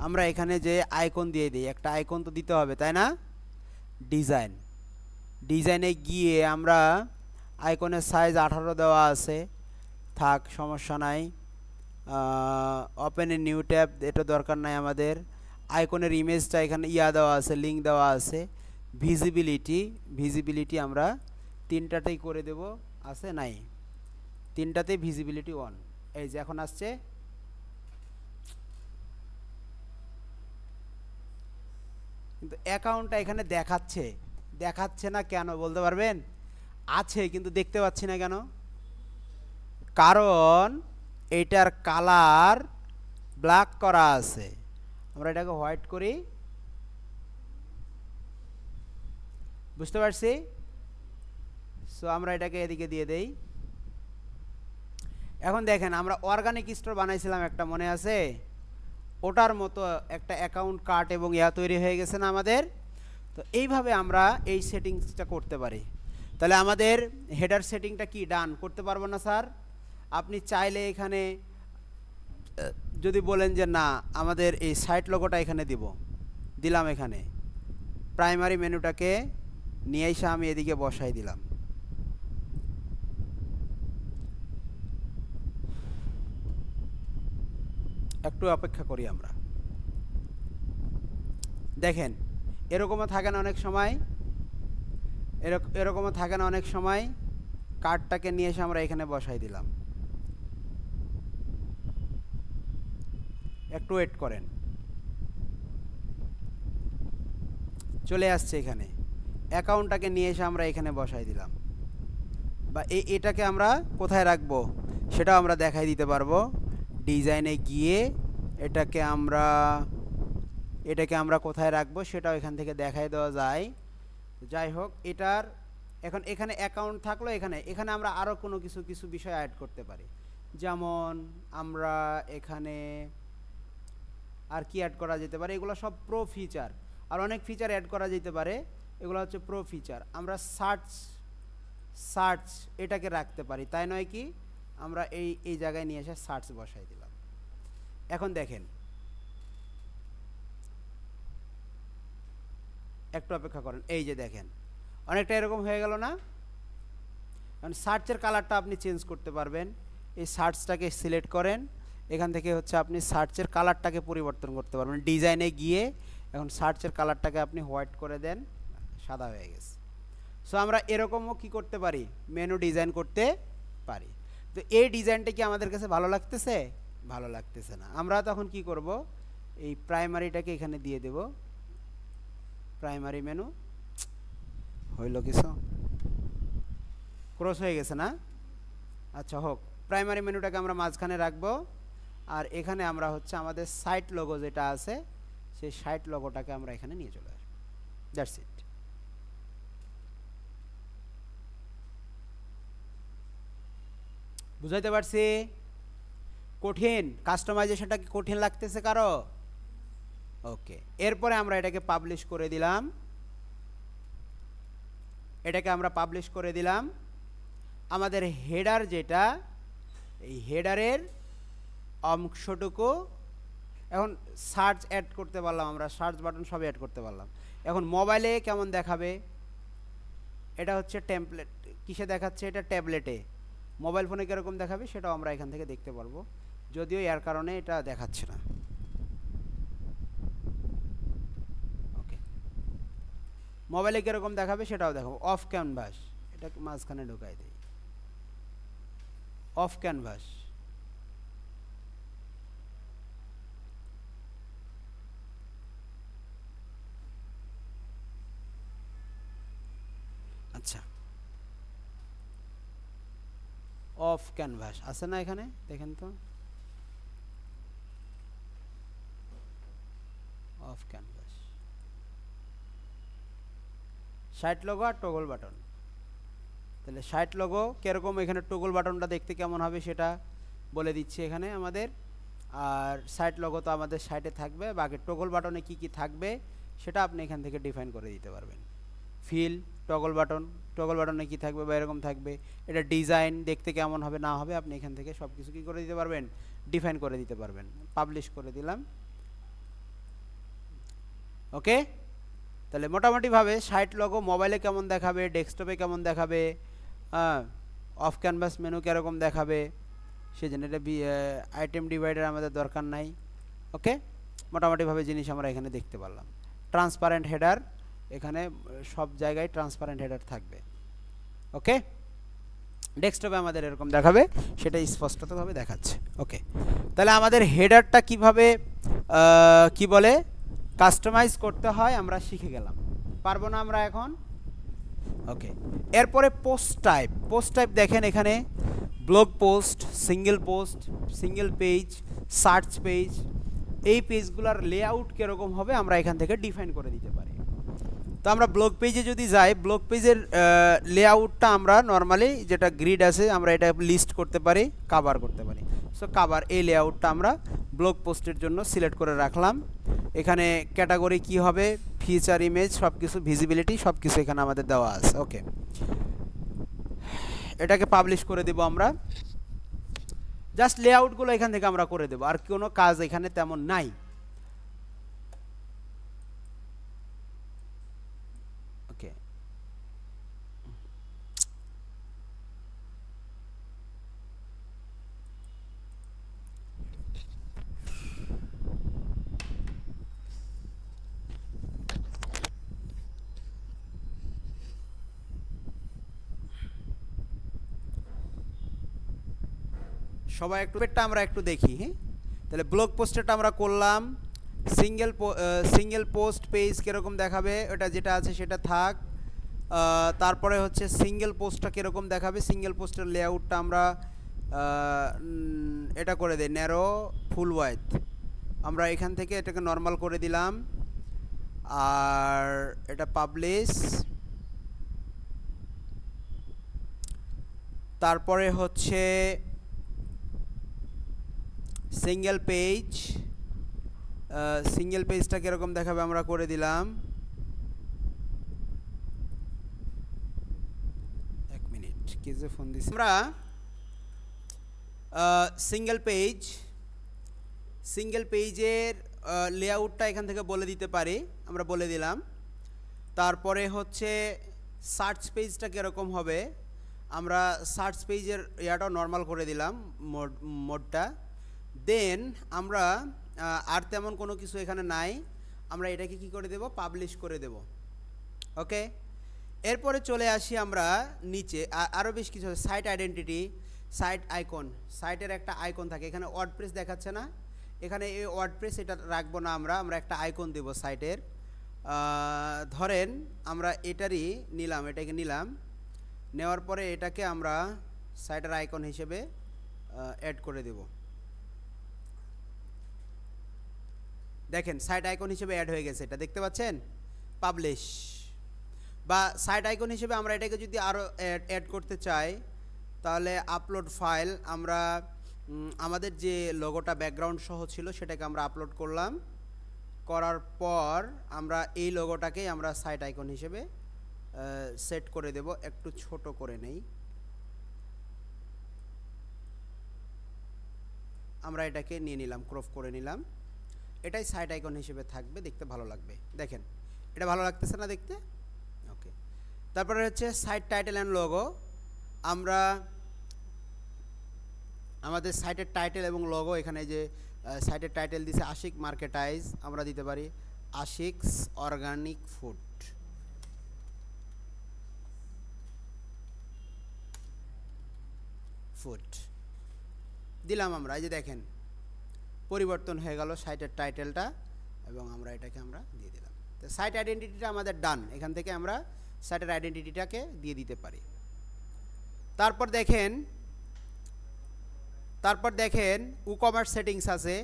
Speaker 1: আমরা এখানে যে আইকন দিয়ে দিই, একটা আইকন তো দিতে হবে তাই না? ডিজাইনে গিয়ে আমরা আইকনের সাইজ 18 দেওয়া আছে, থাক সমস্যা নাই। ওপেন এ নিউ ট্যাব এটা দরকার নাই আমাদের। আইকনের ইমেজটা এখানে দেওয়া আছে, লিঙ্ক দেওয়া আছে। ভিজিবিলিটি আমরা তিনটাতেই করে দেব, আছে নাই? তিনটাতেই ভিজিবিলিটি 1। এই যে এখন আসছে, কিন্তু অ্যাকাউন্টটা এখানে দেখাচ্ছে না কেন বলতে পারবেন? আছে কিন্তু দেখতে পাচ্ছি না কেন? কারণ এটার কালার ব্ল্যাক করা আছে। আমরা এটাকে হোয়াইট করি, বুঝতে পারছি? সো আমরা এটাকে এদিকে দিয়ে দেই। এখন দেখেন আমরা অর্গানিক স্টোর বানাইছিলাম একটা, মনে আছে? ওটার মতো একটা অ্যাকাউন্ট কার্ড এবং তৈরি হয়ে গেছে না আমাদের? তো এইভাবে আমরা এই সেটিংসটা করতে পারি। তাহলে আমাদের হেডার সেটিংটা কি ডান করতে পারবো না স্যার? আপনি চাইলে এখানে যদি বলেন যে না আমাদের এই সাইট লোগোটা এখানে দিলাম, এখানে প্রাইমারি মেনুটাকে নিয়ে এসে আমি এদিকে বসাই দিলাম। একটু অপেক্ষা করি আমরা। দেখেন এরকমও থাকে না অনেক সময়, কার্ডটাকে নিয়ে এসে আমরা এখানে বসাই দিলাম। একটু ওয়েট করেন, চলে আসছে এখানে। অ্যাকাউন্টটাকে নিয়ে এসে আমরা এখানে বসাই দিলাম, বা এটাকে আমরা কোথায় রাখবো সেটাও আমরা দেখাই দিতে পারবো। ডিজাইনে গিয়ে এটাকে আমরা কোথায় রাখবো সেটাও এখান থেকে দেখাই দেওয়া যায়। যাই হোক, এটার এখন এখানে অ্যাকাউন্ট থাকলো, এখানে আমরা আরও কিছু বিষয় অ্যাড করতে পারি। যেমন আমরা এখানে আর কি অ্যাড করা যেতে পারে, এগুলো সব প্রো ফিচার। আর অনেক ফিচার অ্যাড করা যেতে পারে, এগুলো হচ্ছে প্রো ফিচার। আমরা সার্চ এটাকে রাখতে পারি, তাই নয় কি? আমরা এই জায়গায় নিয়ে এসে সার্চ বসাই দিলাম। এখন দেখেন, একটু অপেক্ষা করেন, এই যে দেখেন অনেকটা এরকম হয়ে গেল না? কারণ সার্চের কালারটা আপনি চেঞ্জ করতে পারবেন। এই সার্চটাকে সিলেক্ট করেন, এখান থেকে হচ্ছে আপনি সার্চের কালারটাকে পরিবর্তন করতে পারবেন। ডিজাইনে গিয়ে এখন সার্চের কালারটাকে আপনি হোয়াইট করে দেন, সাদা হয়ে গেছে। সো আমরা এরকমও কি করতে পারি, মেনু ডিজাইন করতে পারি। তো এই ডিজাইনটা কি আমাদের কাছে ভালো লাগতেছে? ভালো লাগতেছে না। আমরা তখন কি করব, এই প্রাইমারিটাকে এখানে দিয়ে দেব। প্রাইমারি মেনু হইল কিছু ক্রস হয়ে গেছে না? আচ্ছা হোক, প্রাইমারি মেনুটাকে আমরা মাঝখানে রাখবো। আর এখানে আমরা হচ্ছে আমাদের সাইট লোগো যেটা আছে সেই সাইট লোগোটাকে আমরা এখানে নিয়ে চলে আসবো। That's it. বুঝাইতে পারছি? কঠিন? কাস্টমাইজেশনটা কি কঠিন লাগতেছে কারো? ওকে, এরপরে আমরা এটাকে পাবলিশ করে দিলাম। আমাদের হেডার যেটা, এই হেডারের অংশটুকু এখন সার্চ অ্যাড করতে পারলাম, আমরা সার্চ বাটন সব অ্যাড করতে পারলাম। এখন মোবাইলে কেমন দেখাবে, এটা হচ্ছে টেমপ্লেট, কিসে দেখাচ্ছে এটা, ট্যাবলেটে। মোবাইল ফোনে কীরকম দেখাবে সেটাও আমরা এখান থেকে দেখতে পারবো, যদিও এর কারণে এটা দেখাচ্ছে না। ওকে, মোবাইলে কীরকম দেখাবে সেটাও দেখাবো। অফ ক্যানভাস, এটা মাঝখানে ঢুকাই দেই, অফ ক্যানভাস। আচ্ছা, অফ ক্যানভাস আছে না এখানে, দেখেন তো, অফ ক্যানভাস, সাইট লোগো আর টগল বাটন। তাহলে সাইট লোগো কীরকম, এখানে টগল বাটনটা দেখতে কেমন হবে সেটা বলে দিচ্ছি এখানে আমাদের। আর সাইট লোগো তো আমাদের সাইটে থাকবে, বাকি টগল বাটনে কি কি থাকবে সেটা আপনি এখান থেকে ডিফাইন করে দিতে পারবেন। ফিল টগল বাটন, টগল বাটনে কি থাকবে বা এরকম থাকবে, এটা ডিজাইন দেখতে কেমন হবে না হবে আপনি এখান থেকে সব কিছু কী করে দিতে পারবেন, ডিফাইন করে দিতে পারবেন। পাবলিশ করে দিলাম। ওকে, তাহলে মোটামুটিভাবে সাইট লোগো মোবাইলে কেমন দেখাবে, ডেস্কটপে কেমন দেখাবে, অফ ক্যানভাস মেনু কীরকম দেখাবে, সেই জন্য এটা আইটেম ডিভাইডার আমাদের দরকার নাই। ওকে, মোটামুটিভাবে জিনিস আমরা এখানে দেখতে পারলাম। ট্রান্সপারেন্ট হেডার, এখানে সব জায়গায় ট্রান্সপারেন্ট হেডার থাকবে। ওকে, ডেস্কটপে আমাদের এরকম দেখাবে, সেটা স্পষ্টতভাবে দেখাচ্ছে। ওকে, তাহলে আমাদের হেডারটা কিভাবে কি বলে কাস্টমাইজ করতে হয় আমরা শিখে গেলাম, পারবো না আমরা এখন। ওকে, এরপরে পোস্ট টাইপ। পোস্ট টাইপ দেখেন এখানে blog post, single page, search page, এই পেজগুলোর লেআউট কীরকম হবে আমরা এখান থেকে ডিফাইন করে দিতে পারি। তো আমরা ব্লগ পেজে যদি যাই, ব্লগ পেজের লেআউটটা আমরা নর্মালি যেটা গ্রিড আছে আমরা এটা লিস্ট করতে পারি, কাভার করতে পারি। সো কাভার, এই লেআউটটা আমরা ব্লগ পোস্টের জন্য সিলেক্ট করে রাখলাম। এখানে ক্যাটাগরি কি হবে, ফিচার, ইমেজ, সব কিছু, ভিজিবিলিটি সব কিছু এখানে আমাদের দেওয়া আছে। ওকে, এটাকে পাবলিশ করে দেব আমরা। জাস্ট লেআউটগুলো এখান থেকে আমরা করে দেব, আর কোনো কাজ এখানে তেমন নাই। ওকে, সবাই একটু পেটটা আমরা একটু দেখি। হ্যাঁ, তাহলে ব্লগ পোস্টেরটা আমরা করলাম। সিঙ্গেল পোস্ট পেজ কীরকম দেখাবে, ওটা যেটা আছে সেটা থাক। তারপরে হচ্ছে সিঙ্গেল পোস্টটা কীরকম দেখাবে, সিঙ্গেল পোস্টের লেআউটটা আমরা এটা করে দিই, ন্যারো ফুল ওয়াইড। আমরা এখান থেকে এটাকে নর্মাল করে দিলাম, আর এটা পাবলিশ। তারপরে হচ্ছে সিঙ্গেল পেজটা কীরকম দেখাবে আমরা করে দিলাম। এক মিনিট, কি যে ফোন দিচ্ছি। আমরা সিঙ্গেল পেজের লেআউটটা এখান থেকে বলে দিতে পারি, আমরা বলে দিলাম। তারপরে হচ্ছে সার্চ পেজটা কীরকম হবে, আমরা সার্চ পেজের ইয়াটাও নর্মাল করে দিলাম, মোডটা। দেন আমরা আর তেমন কোনো কিছু এখানে নাই, আমরা এটাকে কি করে দেব, পাবলিশ করে দেব। ওকে, এরপরে চলে আসি আমরা নিচে, আরও বেশ কিছু সাইট আইডেন্টিটি, সাইট আইকন, সাইটের একটা আইকন থাকে। এখানে ওয়ার্ডপ্রেস দেখাচ্ছে না, এখানে এই ওয়ার্ডপ্রেস এটা রাখবো না, আমরা একটা আইকন দেব সাইটের। ধরেন আমরা এটাকে নিলাম, নেওয়ার পরে এটাকে আমরা সাইটের আইকন হিসেবে অ্যাড করে দেব। দেখেন সাইট আইকন হিসেবে অ্যাড হয়ে গেছে, এটা দেখতে পাচ্ছেন, পাবলিশ। বা সাইট আইকন হিসেবে আমরা এটাকে যদি আরও অ্যাড করতে চাই, তাহলে আপলোড ফাইল, আমরা আমাদের যে লোগোটা ব্যাকগ্রাউন্ড সহ ছিল সেটাকে আমরা আপলোড করলাম, করার পর আমরা এই লোগোটাকেই আমরা সাইট আইকন হিসেবে সেট করে দেব। একটু ছোট করে নেই, আমরা এটাকে নিয়ে নিলাম, ক্রপ করে নিলাম। এটাই সাইড আইকন হিসেবে থাকবে, দেখতে ভালো লাগবে। দেখেন এটা ভালো লাগতেছে না দেখতে? ওকে, তারপরে হচ্ছে সাইট টাইটেল অ্যান্ড লোগো। আমরা আমাদের সাইটের টাইটেল এবং লোগো, এখানে যে সাইটের টাইটেল দিছে আশিক মার্কেটাইজ, আমরা দিতে পারি আশিকস অর্গানিক ফুড। দিলাম আমরা, এই যে দেখেন পরিবর্তন হয়ে গেল সাইটের টাইটেলটা, এবং আমরা এটাকে আমরা দিয়ে দিলাম। তো সাইট আইডেন্টিটিটা আমাদের ডান, এখান থেকে আমরা সাইটের আইডেন্টিটিটাকে দিয়ে দিতে পারি। তারপর দেখেন ই-কমার্স সেটিংস আছে।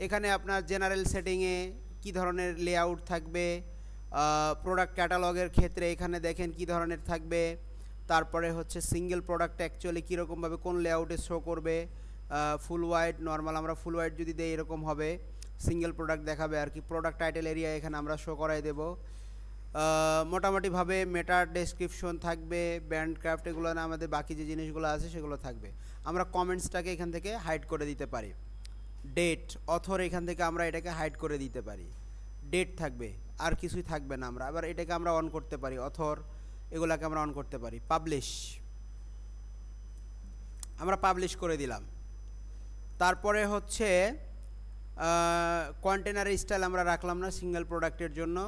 Speaker 1: এখানে আপনার জেনারেল সেটিংয়ে কি ধরনের লেআউট থাকবে, প্রোডাক্ট ক্যাটালগের ক্ষেত্রে এখানে দেখেন কি ধরনের থাকবে। তারপরে হচ্ছে সিঙ্গেল প্রোডাক্ট অ্যাকচুয়ালি কীরকমভাবে কোন লেআউটে শো করবে, ফুল ওয়াইড, নর্মাল আমরা ফুল ওয়াইড যদি দেই এরকম হবে, সিঙ্গেল প্রোডাক্ট দেখাবে আর কি। প্রোডাক্ট টাইটেল এরিয়া এখানে আমরা শো করাই দেব। মোটামুটিভাবে মেটা ডেসক্রিপশন থাকবে, ব্র্যান্ড ক্রাফট, এগুলো না আমাদের বাকি যে জিনিসগুলো আছে সেগুলো থাকবে। আমরা কমেন্টসটাকে এখান থেকে হাইড করে দিতে পারি। ডেট, অথর, এখান থেকে আমরা এটাকে হাইড করে দিতে পারি। ডেট থাকবে, আর কিছুই থাকবে না। আমরা আবার এটাকে আমরা অন করতে পারি, অথর এগুলাকে আমরা অন করতে পারি। পাবলিশ, আমরা পাবলিশ করে দিলাম। তারপরে হচ্ছে কন্টেনার স্টাইল আমরা রাখলাম না সিঙ্গেল প্রোডাক্টের জন্য।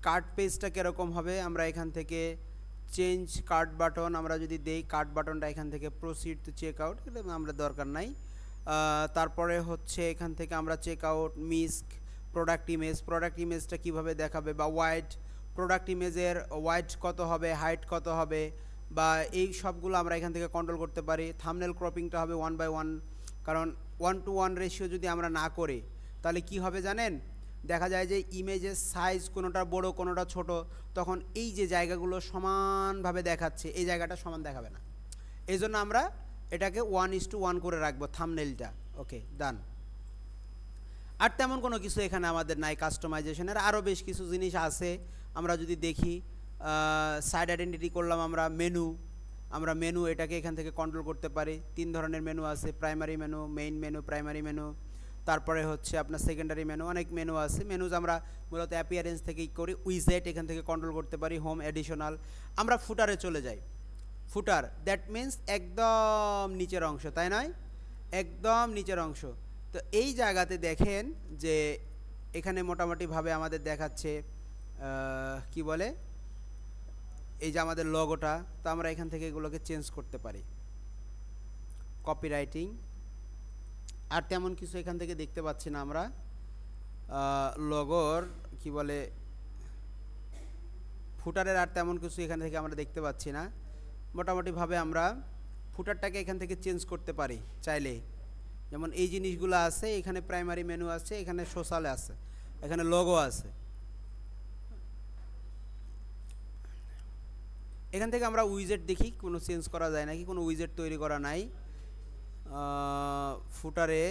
Speaker 1: কার্ট পেজটা কীরকম হবে, আমরা এখান থেকে চেঞ্জ কার্ট বাটন আমরা যদি দেই, কার্ট বাটনটা এখান থেকে প্রসিড টু চেক আউট, এটা আমরা দরকার নাই। তারপরে হচ্ছে এখান থেকে আমরা চেক আউট, মিস্ক, প্রোডাক্ট ইমেজটা কীভাবে দেখাবে, বা ওয়াইড, প্রোডাক্ট ইমেজের ওয়াইড কত হবে, হাইট কত হবে, বা এই সবগুলো আমরা এখান থেকে কন্ট্রোল করতে পারি। থাম্বনেল ক্রপিংটা হবে 1:1, কারণ 1:1 রেশিও যদি আমরা না করি তাহলে কি হবে জানেন, দেখা যায় যে ইমেজের সাইজ কোনোটা বড় কোনোটা ছোট, তখন এই যে জায়গাগুলো সমানভাবে দেখাচ্ছে, এই জায়গাটা সমান দেখাবে না। এই জন্য আমরা এটাকে 1:1 করে রাখবো থাম্বনেলটা। ওকে, ডান। আর তেমন কোনো কিছু এখানে আমাদের নাই কাস্টমাইজেশনের, আরও বেশ কিছু জিনিস আছে। আমরা যদি দেখি সাইড আইডেন্টিটি করলাম আমরা মেনু এটাকে এখান থেকে কন্ট্রোল করতে পারি। 3 ধরনের মেনু আছে, primary menu, main menu, primary menu, তারপরে হচ্ছে আপনার সেকেন্ডারি মেনু, অনেক মেনু আছে। মেনুজ আমরা মূলত অ্যাপিয়ারেন্স থেকেই করি। উইজেট এখান থেকে কন্ট্রোল করতে পারি, হোম, অ্যাডিশনাল। আমরা ফুটারে চলে যাই। ফুটার দ্যাট মিন্স একদম নিচের অংশ, তাই নয়? একদম নিচের অংশ। তো এই জায়গাতে দেখেন যে এখানে মোটামুটিভাবে আমাদের দেখাচ্ছে কি বলে, এই যে আমাদের লোগোটা, তো আমরা এখান থেকে এগুলোকে চেঞ্জ করতে পারি। কপিরাইটিং, আর তেমন কিছু এখান থেকে দেখতে পাচ্ছি না আমরা। লোগোর কি বলে, ফুটারের আর তেমন কিছু এখান থেকে আমরা দেখতে পাচ্ছি না। মোটামুটিভাবে আমরা ফুটারটাকে এখান থেকে চেঞ্জ করতে পারি চাইলে। যেমন এই জিনিসগুলো আছে, এখানে প্রাইমারি মেনু আছে, এখানে সোশ্যাল আছে, এখানে লোগো আছে। এখান থেকে আমরা উইজেট দেখি কোনো চেঞ্জ করা যায় নাকি, কোনো উইজেট তৈরি করা নাই ফুটারে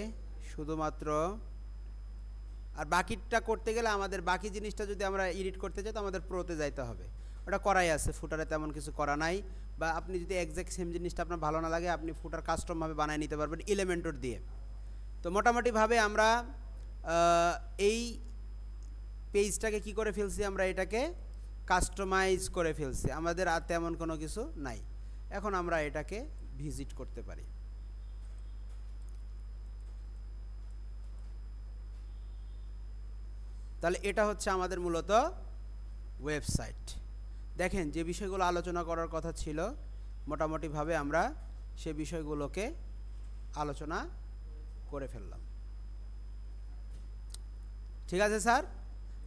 Speaker 1: শুধুমাত্র। আর বাকিটা করতে গেলে আমাদের বাকি জিনিসটা যদি আমরা এডিট করতে চাই তো আমাদের প্রোতে যাইতে হবে, ওটা করাই আছে। ফুটারে তেমন কিছু করা নাই। বা আপনি যদি এক্স্যাক্ট সেম জিনিসটা আপনার ভালো না লাগে, আপনি ফুটার কাস্টমভাবে বানিয়ে নিতে পারবেন এলিমেন্টর দিয়ে। তো মোটামুটিভাবে আমরা এই পেজটাকে কি করে ফেলছি, আমরা এটাকে কাস্টমাইজ করে ফেলছি, আমাদের আর তেমন কোনো কিছু নাই। এখন আমরা এটাকে ভিজিট করতে পারি। তাহলে এটা হচ্ছে আমাদের মূলত ওয়েবসাইট। দেখেন যে বিষয়গুলো আলোচনা করার কথা ছিল মোটামুটিভাবে আমরা সে বিষয়গুলোকে আলোচনা করে ফেললাম। ঠিক আছে স্যার,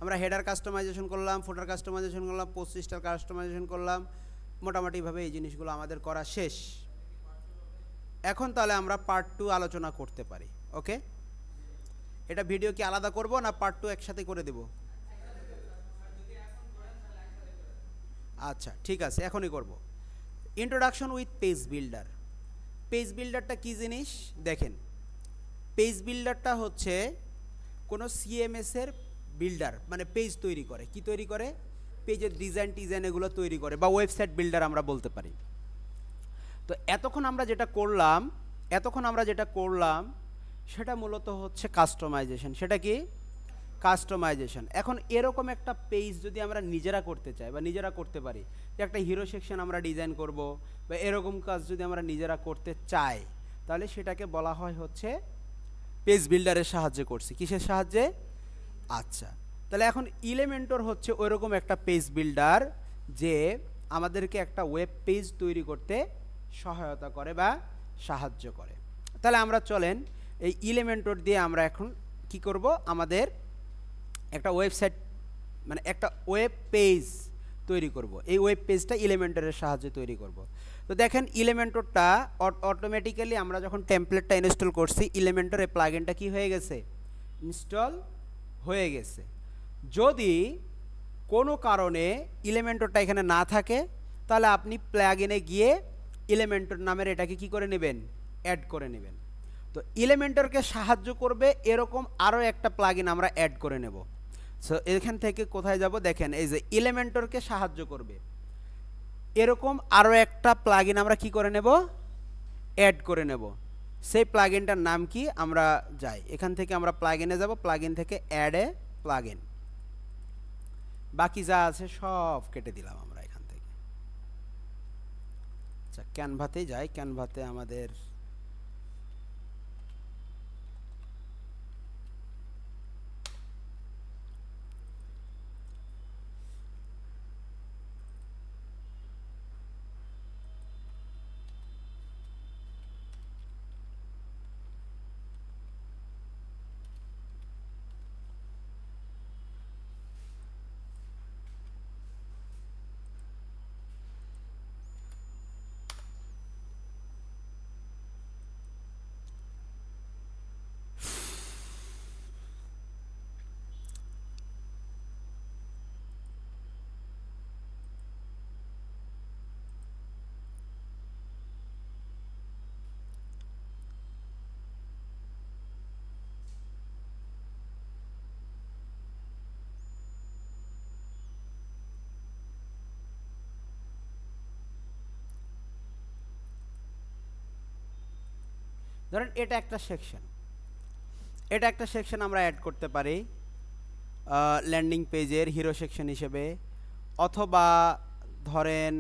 Speaker 1: আমরা হেডার কাস্টমাইজেশন করলাম, ফুটার কাস্টমাইজেশন করলাম, পোস্ট স্টাইল কাস্টমাইজেশন করলাম, মোটামুটিভাবে এই জিনিসগুলো আমাদের করা শেষ। এখন তাহলে আমরা পার্ট 2 আলোচনা করতে পারি। ওকে, এটা ভিডিও কি আলাদা করব না পার্ট 2 একসাথে করে দেব? আচ্ছা ঠিক আছে, এখনই করব। Introduction with page builder. Page বিল্ডারটা কী জিনিস দেখেন, পেজ বিল্ডারটা হচ্ছে কোনো সিএমএসের বিল্ডার, মানে পেজ তৈরি করে। কি তৈরি করে? পেজের ডিজাইন এগুলো তৈরি করে, বা ওয়েবসাইট বিল্ডার আমরা বলতে পারি। তো এতক্ষণ আমরা যেটা করলাম সেটা মূলত হচ্ছে কাস্টমাইজেশন। সেটা কি? কাস্টমাইজেশন। এখন এরকম একটা পেজ যদি আমরা নিজেরা করতে চাই বা নিজেরা করতে পারি, যে একটা হিরো সেকশন আমরা ডিজাইন করব বা এরকম কাজ যদি আমরা নিজেরা করতে চাই, তাহলে সেটাকে বলা হয় হচ্ছে পেজ বিল্ডারের সাহায্যে করছি। কিসের সাহায্যে? আচ্ছা, তাহলে এখন ইলেমেন্টর হচ্ছে ওইরকম একটা পেজ বিল্ডার যে আমাদেরকে একটা ওয়েব পেজ তৈরি করতে সহায়তা করে বা সাহায্য করে। তাহলে আমরা চলেন এই ইলেমেন্টর দিয়ে আমরা এখন কি করব, আমাদের একটা ওয়েবসাইট মানে একটা ওয়েব পেজ তৈরি করব। এই ওয়েব পেজটা ইলেমেন্টরের সাহায্যে তৈরি করব। তো দেখেন ইলেমেন্টরটা অটোমেটিক্যালি আমরা যখন টেমপ্লেটটা ইনস্টল করছি, ইলেমেন্টরের প্লাগইনটা কি হয়ে গেছে? ইনস্টল হয়ে গেছে। যদি কোনো কারণে ইলেমেন্টরটা এখানে না থাকে, তাহলে আপনি প্লাগইনে গিয়ে ইলেমেন্টর নামের এটাকে কি করে নেবেন? অ্যাড করে নেবেন। তো ইলেমেন্টরকে সাহায্য করবে এরকম আরও একটা প্লাগইন আমরা অ্যাড করে নেব। সো এখান থেকে কোথায় যাব? দেখেন এই যে ইলেমেন্টরকে সাহায্য করবে এরকম আরও একটা প্লাগইন আমরা কি করে নেব? অ্যাড করে নেব। সেই প্লাগইনটার নাম কি? আমরা যাই এখান থেকে, আমরা প্লাগইনে যাব, প্লাগইন থেকে অ্যাড এ প্লাগইন, বাকি যা আছে সব কেটে দিলাম আমরা এখান থেকে। আচ্ছা, ক্যানভাতে যাই, ক্যানভাতে আমাদের ধরেন এটা একটা সেকশন, এটা একটা সেকশন আমরা অ্যাড করতে পারি ল্যান্ডিং পেজের হিরো সেকশন হিসেবে, অথবা ধরেন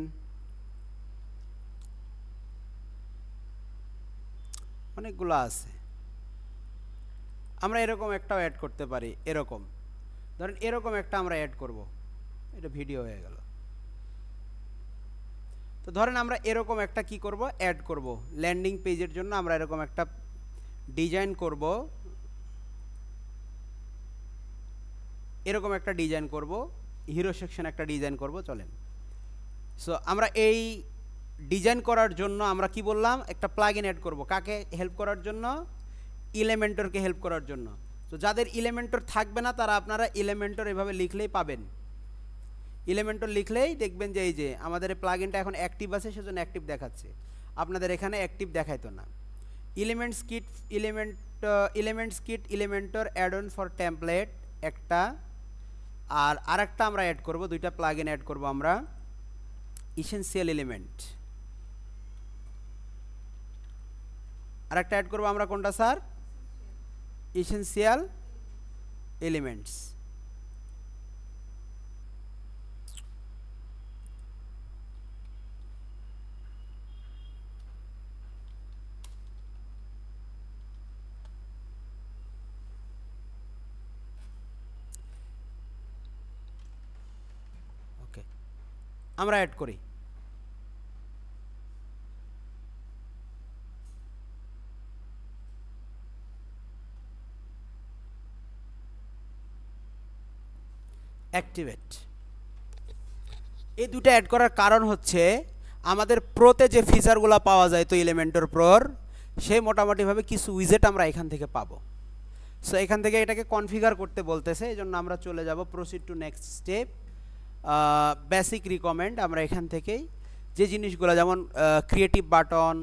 Speaker 1: অনেকগুলো আছে, আমরা এরকম একটাও অ্যাড করতে পারি। এরকম ধরেন এরকম একটা আমরা অ্যাড করব, এটা ভিডিও হয়ে গেল। তো ধরেন আমরা এরকম একটা কি করব? অ্যাড করব ল্যান্ডিং পেজের জন্য। আমরা এরকম একটা ডিজাইন করব, এরকম একটা ডিজাইন করব, হিরো সেকশন একটা ডিজাইন করব। চলেন, সো আমরা এই ডিজাইন করার জন্য আমরা কি বললাম? একটা প্লাগইন অ্যাড করব। কাকে হেল্প করার জন্য? ইলেমেন্টরকে হেল্প করার জন্য। তো যাদের ইলেমেন্টর থাকবে না, তারা আপনারা ইলেমেন্টর এভাবে লিখলেই পাবেন। ইলেমেন্টর লিখলেই দেখবেন যে এই যে আমাদের এই প্লাগইনটা এখন অ্যাক্টিভ আছে, সেজন্য অ্যাক্টিভ দেখাচ্ছে। আপনাদের এখানে অ্যাক্টিভ দেখাইতো না। Elements kit, elements kit Elementor add on for template একটা, আর আরেকটা আমরা অ্যাড করব, দুইটা প্লাগইন অ্যাড করব আমরা। ইসেনশিয়াল এলিমেন্ট আরেকটা অ্যাড করব আমরা। কোনটা স্যার? Essential elements. ওকে, আমরা অ্যাড করি। অ্যাক্টিভেট। এই দুটো অ্যাড করার কারণ হচ্ছে আমাদের প্রোতে যে ফিচারগুলো পাওয়া যায় তো এলিমেন্টর প্রোর, সে মোটামুটিভাবে কিছু উইজেট আমরা এখান থেকে পাবো। সো এখান থেকে এটাকে কনফিগার করতে বলতেছে, এই জন্য আমরা চলে যাব proceed to next step, basic recommend. আমরা এখান থেকেই যে জিনিসগুলো, যেমন ক্রিয়েটিভ বাটন,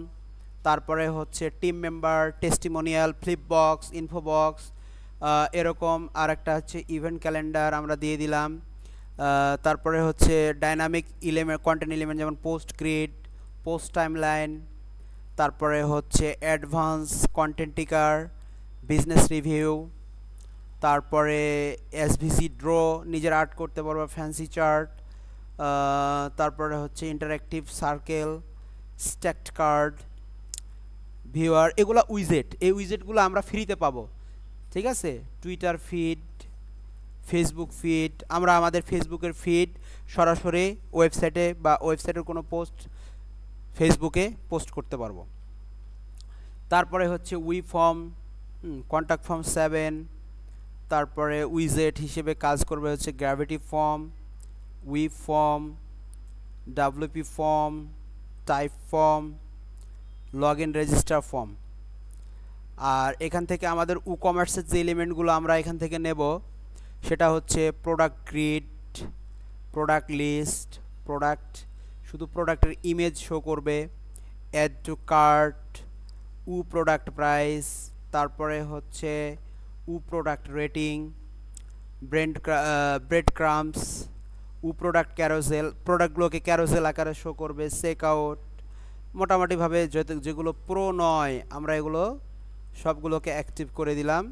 Speaker 1: তারপরে হচ্ছে team member, testimonial, flip box, info box, এরকম আর একটা হচ্ছে ইভেন্ট ক্যালেন্ডার আমরা দিয়ে দিলাম। তারপরে হচ্ছে ডাইনামিক এলিমেন্ট, কন্টেন্ট এলিমেন্ট, যেমন পোস্ট গ্রিড, পোস্ট টাইমলাইন, তারপরে হচ্ছে অ্যাডভান্স কন্টেন্ট টিকার, বিজনেস রিভিউ, তারপরে এসভিসি ড্র, নিজের আর্ট করতে পারবা, ফ্যান্সি চার্ট, তারপরে হচ্ছে ইন্টারঅ্যাক্টিভ সার্কেল, স্ট্যাকড কার্ড, ভিউয়ার, এগুলো উইজেট। এই উইজেটগুলো আমরা ফ্রিতে পাবো, ঠিক আছে। টুইটার ফিড, ফেসবুক ফিড, আমরা আমাদের ফেসবুকের ফিড সরাসরি ওয়েবসাইটে বা ওয়েবসাইটের কোনো পোস্ট ফেসবুকে পোস্ট করতে পারবো। তারপরে হচ্ছে উই ফর্ম, কন্ট্যাক্ট ফর্ম 7, তারপরে উইজেট হিসেবে কাজ করবে হচ্ছে gravity form, we form, WP form, type form, log in register form. আর এখান থেকে আমাদের ই কমার্সের যে এলিমেন্টগুলো আমরা এখান থেকে নেব সেটা হচ্ছে product grid, product list, product, শুধু প্রোডাক্টের ইমেজ শো করবে, add to cart, product price, তারপরে হচ্ছে product rating, breadcrumbs, product carousel, প্রোডাক্টগুলোকে ক্যারোসেল আকারে শো করবে, চেক আউট। মোটামুটিভাবে যেগুলো প্রো নয় আমরা এগুলো সবগুলোকে অ্যাক্টিভ করে দিলাম।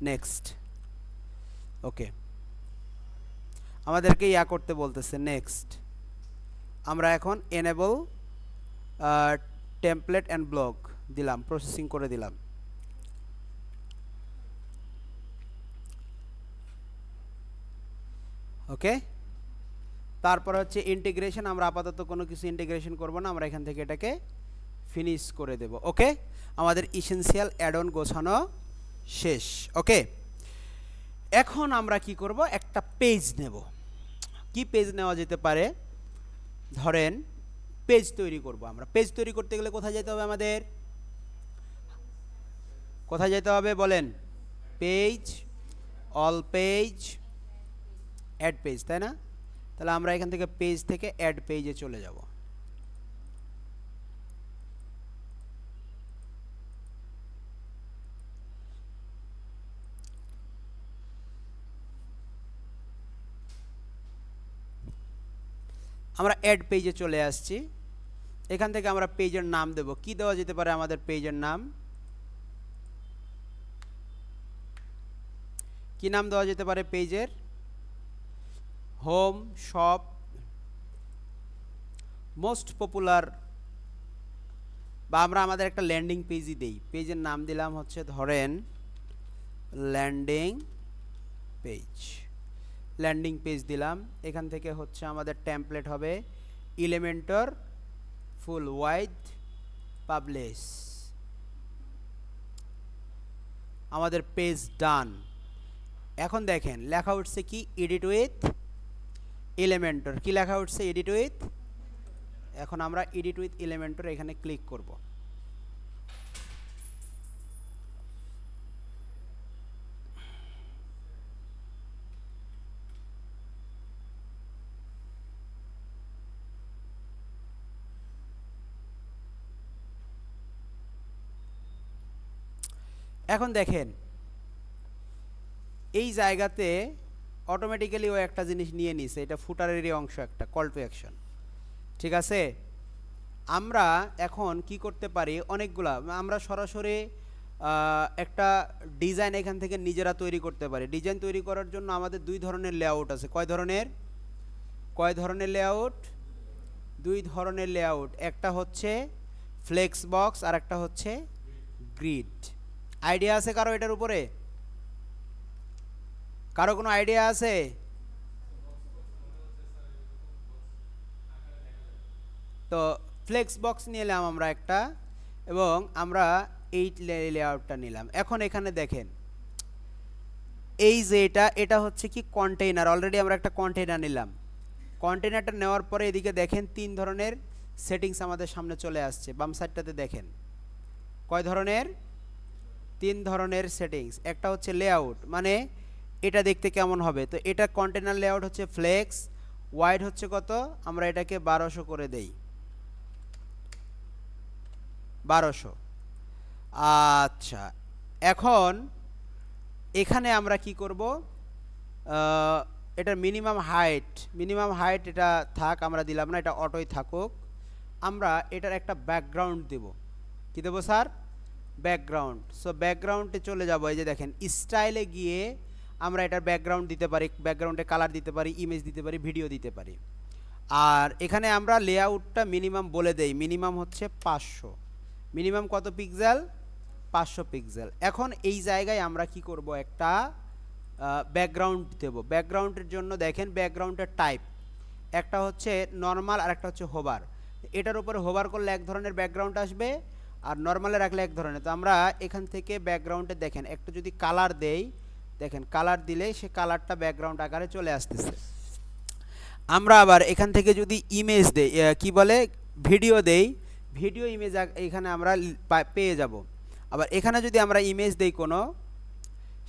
Speaker 1: নেক্সট, ওকে, আমাদেরকে ইয়া করতে বলতেছে নেক্সট। আমরা এখন এনেবল টেমপ্লেট অ্যান্ড ব্লক দিলাম, প্রসেসিং করে দিলাম। ওকে, তারপর হচ্ছে ইন্টিগ্রেশন। আমরা আপাতত কোনো কিছু ইন্টিগ্রেশন করব না, আমরা এখান থেকে এটাকে ফিনিশ করে দেব। ওকে, আমাদের ইসেনশিয়াল অ্যাড অন গোছানো শেষ। ওকে, এখন আমরা কি করব, একটা পেজ নেব। কি পেজ নেওয়া যেতে পারে, ধরেন পেজ তৈরি করব। আমরা পেজ তৈরি করতে গেলে কোথায় যেতে হবে, আমাদের কোথায় যেতে হবে বলেন? Page, all page, add page, তাই না? তাহলে আমরা এখান থেকে পেজ থেকে অ্যাড পেজে চলে যাব। আমরা অ্যাড পেজে চলে আসছি। এখান থেকে আমরা পেজের নাম দেব। কি দেওয়া যেতে পারে আমাদের পেজের নাম? কি নাম দেওয়া যেতে পারে পেজের? হোম, শপ, মোস্ট পপুলার, বা আমরা আমাদের একটা ল্যান্ডিং পেজই দেই। পেজের নাম দিলাম হচ্ছে ধরেন ল্যান্ডিং পেজ। ল্যান্ডিং পেজ দিলাম। এখান থেকে হচ্ছে আমাদের টেমপ্লেট হবে এলিমেন্টর ফুল ওয়াইড পাবলিশ। আমাদের পেজ ডান। এখন দেখেন লেখা উঠছে কি, এডিট উইথ এলিমেন্টর। কি লেখা উঠছে? Edit with. এখন আমরা এডিট উইথ এলিমেন্টর এখানে ক্লিক করব। এখন দেখেন এই জায়গাতে অটোমেটিক্যালি ও একটা জিনিস নিয়ে নিছে, এটা ফুটারেরই অংশ, একটা কল টু অ্যাকশন। ঠিক আছে, আমরা এখন কি করতে পারি, অনেকগুলা আমরা সরাসরি একটা ডিজাইন এখান থেকে নিজেরা তৈরি করতে পারি। ডিজাইন তৈরি করার জন্য আমাদের দুই ধরনের লেআউট আছে। কয় ধরনের লেআউট? দুই ধরনের লেআউট। একটা হচ্ছে ফ্লেক্স বক্স আর একটা হচ্ছে গ্রিড। আইডিয়া আছে কারো এটার উপরে? কারো কোনো আইডিয়া আছে? তো ফ্লেক্স বক্স নিলাম আমরা একটা, এবং আমরা এই লেআউটটা নিলাম। এখন এখানে দেখেন এই যে এটা হচ্ছে কি কন্টেইনার। অলরেডি আমরা একটা কন্টেইনার নিলাম। কন্টেইনারটা নেওয়ার পরে এদিকে দেখেন তিন ধরনের সেটিংস আমাদের সামনে চলে আসছে। বাম সাইডটাতে দেখেন কয় ধরনের? তিন ধরনের সেটিংস। একটা হচ্ছে লেআউট, মানে এটা দেখতে কেমন হবে। তো এটা কন্টেইনার লেআউট হচ্ছে ফ্লেক্স, ওয়াইড হচ্ছে কত, আমরা এটাকে 1200 করে দেই। 1200। আচ্ছা, এখন এখানে আমরা কি করব, এটার মিনিমাম হাইট এটা থাক, আমরা দিলাম না, এটা অটোই থাকুক। আমরা এটার একটা ব্যাকগ্রাউন্ড দেব। কি দেব স্যার? ব্যাকগ্রাউন্ড। সো ব্যাকগ্রাউন্ডে চলে যাব, এই যে দেখেন স্টাইলে গিয়ে আমরা এটার ব্যাকগ্রাউন্ড দিতে পারি, ব্যাকগ্রাউন্ডে কালার দিতে পারি, ইমেজ দিতে পারি, ভিডিও দিতে পারি। আর এখানে আমরা লেআউটটা মিনিমাম বলে দেই, মিনিমাম হচ্ছে 500। মিনিমাম কত পিক্সেল? 500 পিক্সেল। এখন এই জায়গায় আমরা কি করব, একটা ব্যাকগ্রাউন্ড দেব। ব্যাকগ্রাউন্ডের জন্য দেখেন ব্যাকগ্রাউন্ডের টাইপ একটা হচ্ছে নর্মাল আর একটা হচ্ছে হোভার। এটার উপরে হোভার করলে এক ধরনের ব্যাকগ্রাউন্ড আসবে, আর নর্মালে রাখলে এক ধরনের। তো আমরা এখান থেকে ব্যাকগ্রাউন্ডে দেখেন একটু যদি কালার দেই, দেখেন কালার দিলে সে কালারটা ব্যাকগ্রাউন্ড আকারে চলে আসতেছে। আমরা আবার এখান থেকে যদি ইমেজ দেই, কি বলে, ভিডিও দেই, ভিডিও ইমেজ এখানে আমরা পেয়ে যাব। আবার এখানে যদি আমরা ইমেজ দেই কোনো,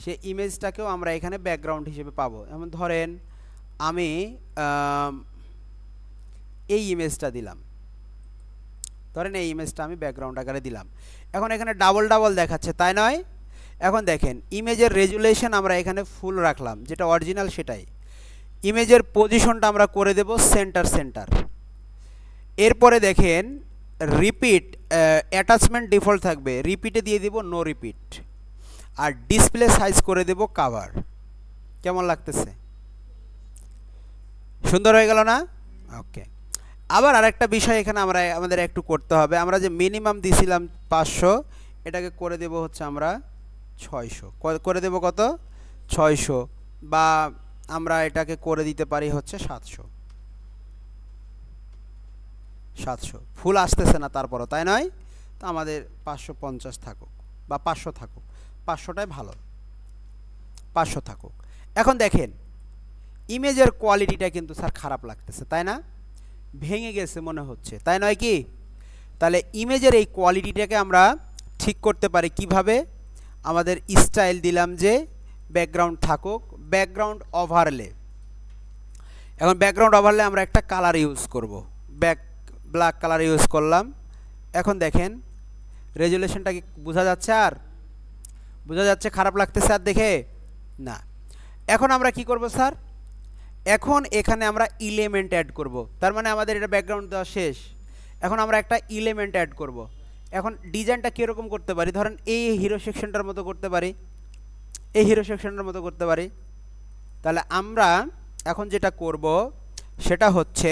Speaker 1: সে ইমেজটাকেও আমরা এখানে ব্যাকগ্রাউন্ড হিসেবে পাবো। যেমন ধরেন আমি এই ইমেজটা দিলাম, ধরেন এই ইমেজটা আমি ব্যাকগ্রাউন্ড আকারে দিলাম। এখন এখানে ডাবল ডাবল দেখাচ্ছে, তাই নয়? এখন দেখেন ইমেজের রেজুলেশন আমরা এখানে ফুল রাখলাম, যেটা অরিজিনাল সেটাই। ইমেজের পজিশনটা আমরা করে দেব সেন্টার সেন্টার। এরপরে দেখেন রিপিট, অ্যাটাচমেন্ট ডিফল্ট থাকবে, রিপিটে দিয়ে দিব নো রিপিট। আর ডিসপ্লে সাইজ করে দেব কাভার। কেমন লাগতেছে? সুন্দর হয়ে গেল না? ওকে। আবার আরেকটা বিষয় এখানে আমাদের একটু করতে হবে, আমরা যে মিনিমাম দিছিলাম 500, এটাকে করে দেব হচ্ছে আমরা 600 করে দেব। কত? 600, বা আমরা এটাকে করে দিতে পারি হচ্ছে 700। ফুল আসতেছে না তারপরও, তাই নয়? তো আমাদের 550 থাকুক বা 500 থাকুক, 500টাই ভালো, 500 থাকুক। এখন দেখেন ইমেজের কোয়ালিটিটা কিন্তু স্যার খারাপ লাগতেছে, তাই না? ভেঙে গেছে মনে হচ্ছে, তাই নয় কি? তাহলে ইমেজের এই কোয়ালিটিটাকে আমরা ঠিক করতে পারি কিভাবে? আমাদের স্টাইল দিলাম যে ব্যাকগ্রাউন্ড থাকুক, ব্যাকগ্রাউন্ড ওভারলে। এখন ব্যাকগ্রাউন্ড ওভারলে আমরা একটা কালার ইউজ করব, ব্ল্যাক কালার ইউজ করলাম। এখন দেখেন রেজুলেশনটা কি বোঝা যাচ্ছে? আর বোঝা যাচ্ছে খারাপ লাগতেছে আর দেখে না? এখন আমরা কি করব স্যার? এখন এখানে আমরা এলিমেন্ট অ্যাড করব। তার মানে আমাদের এটা ব্যাকগ্রাউন্ড দেওয়া শেষ। এখন আমরা একটা এলিমেন্ট অ্যাড করব। এখন ডিজাইনটা কীরকম করতে পারি? ধরেন এই হিরো সেকশনটার মতো করতে পারি, এই হিরো সেকশনটার মতো করতে পারি। তাহলে আমরা এখন যেটা করব সেটা হচ্ছে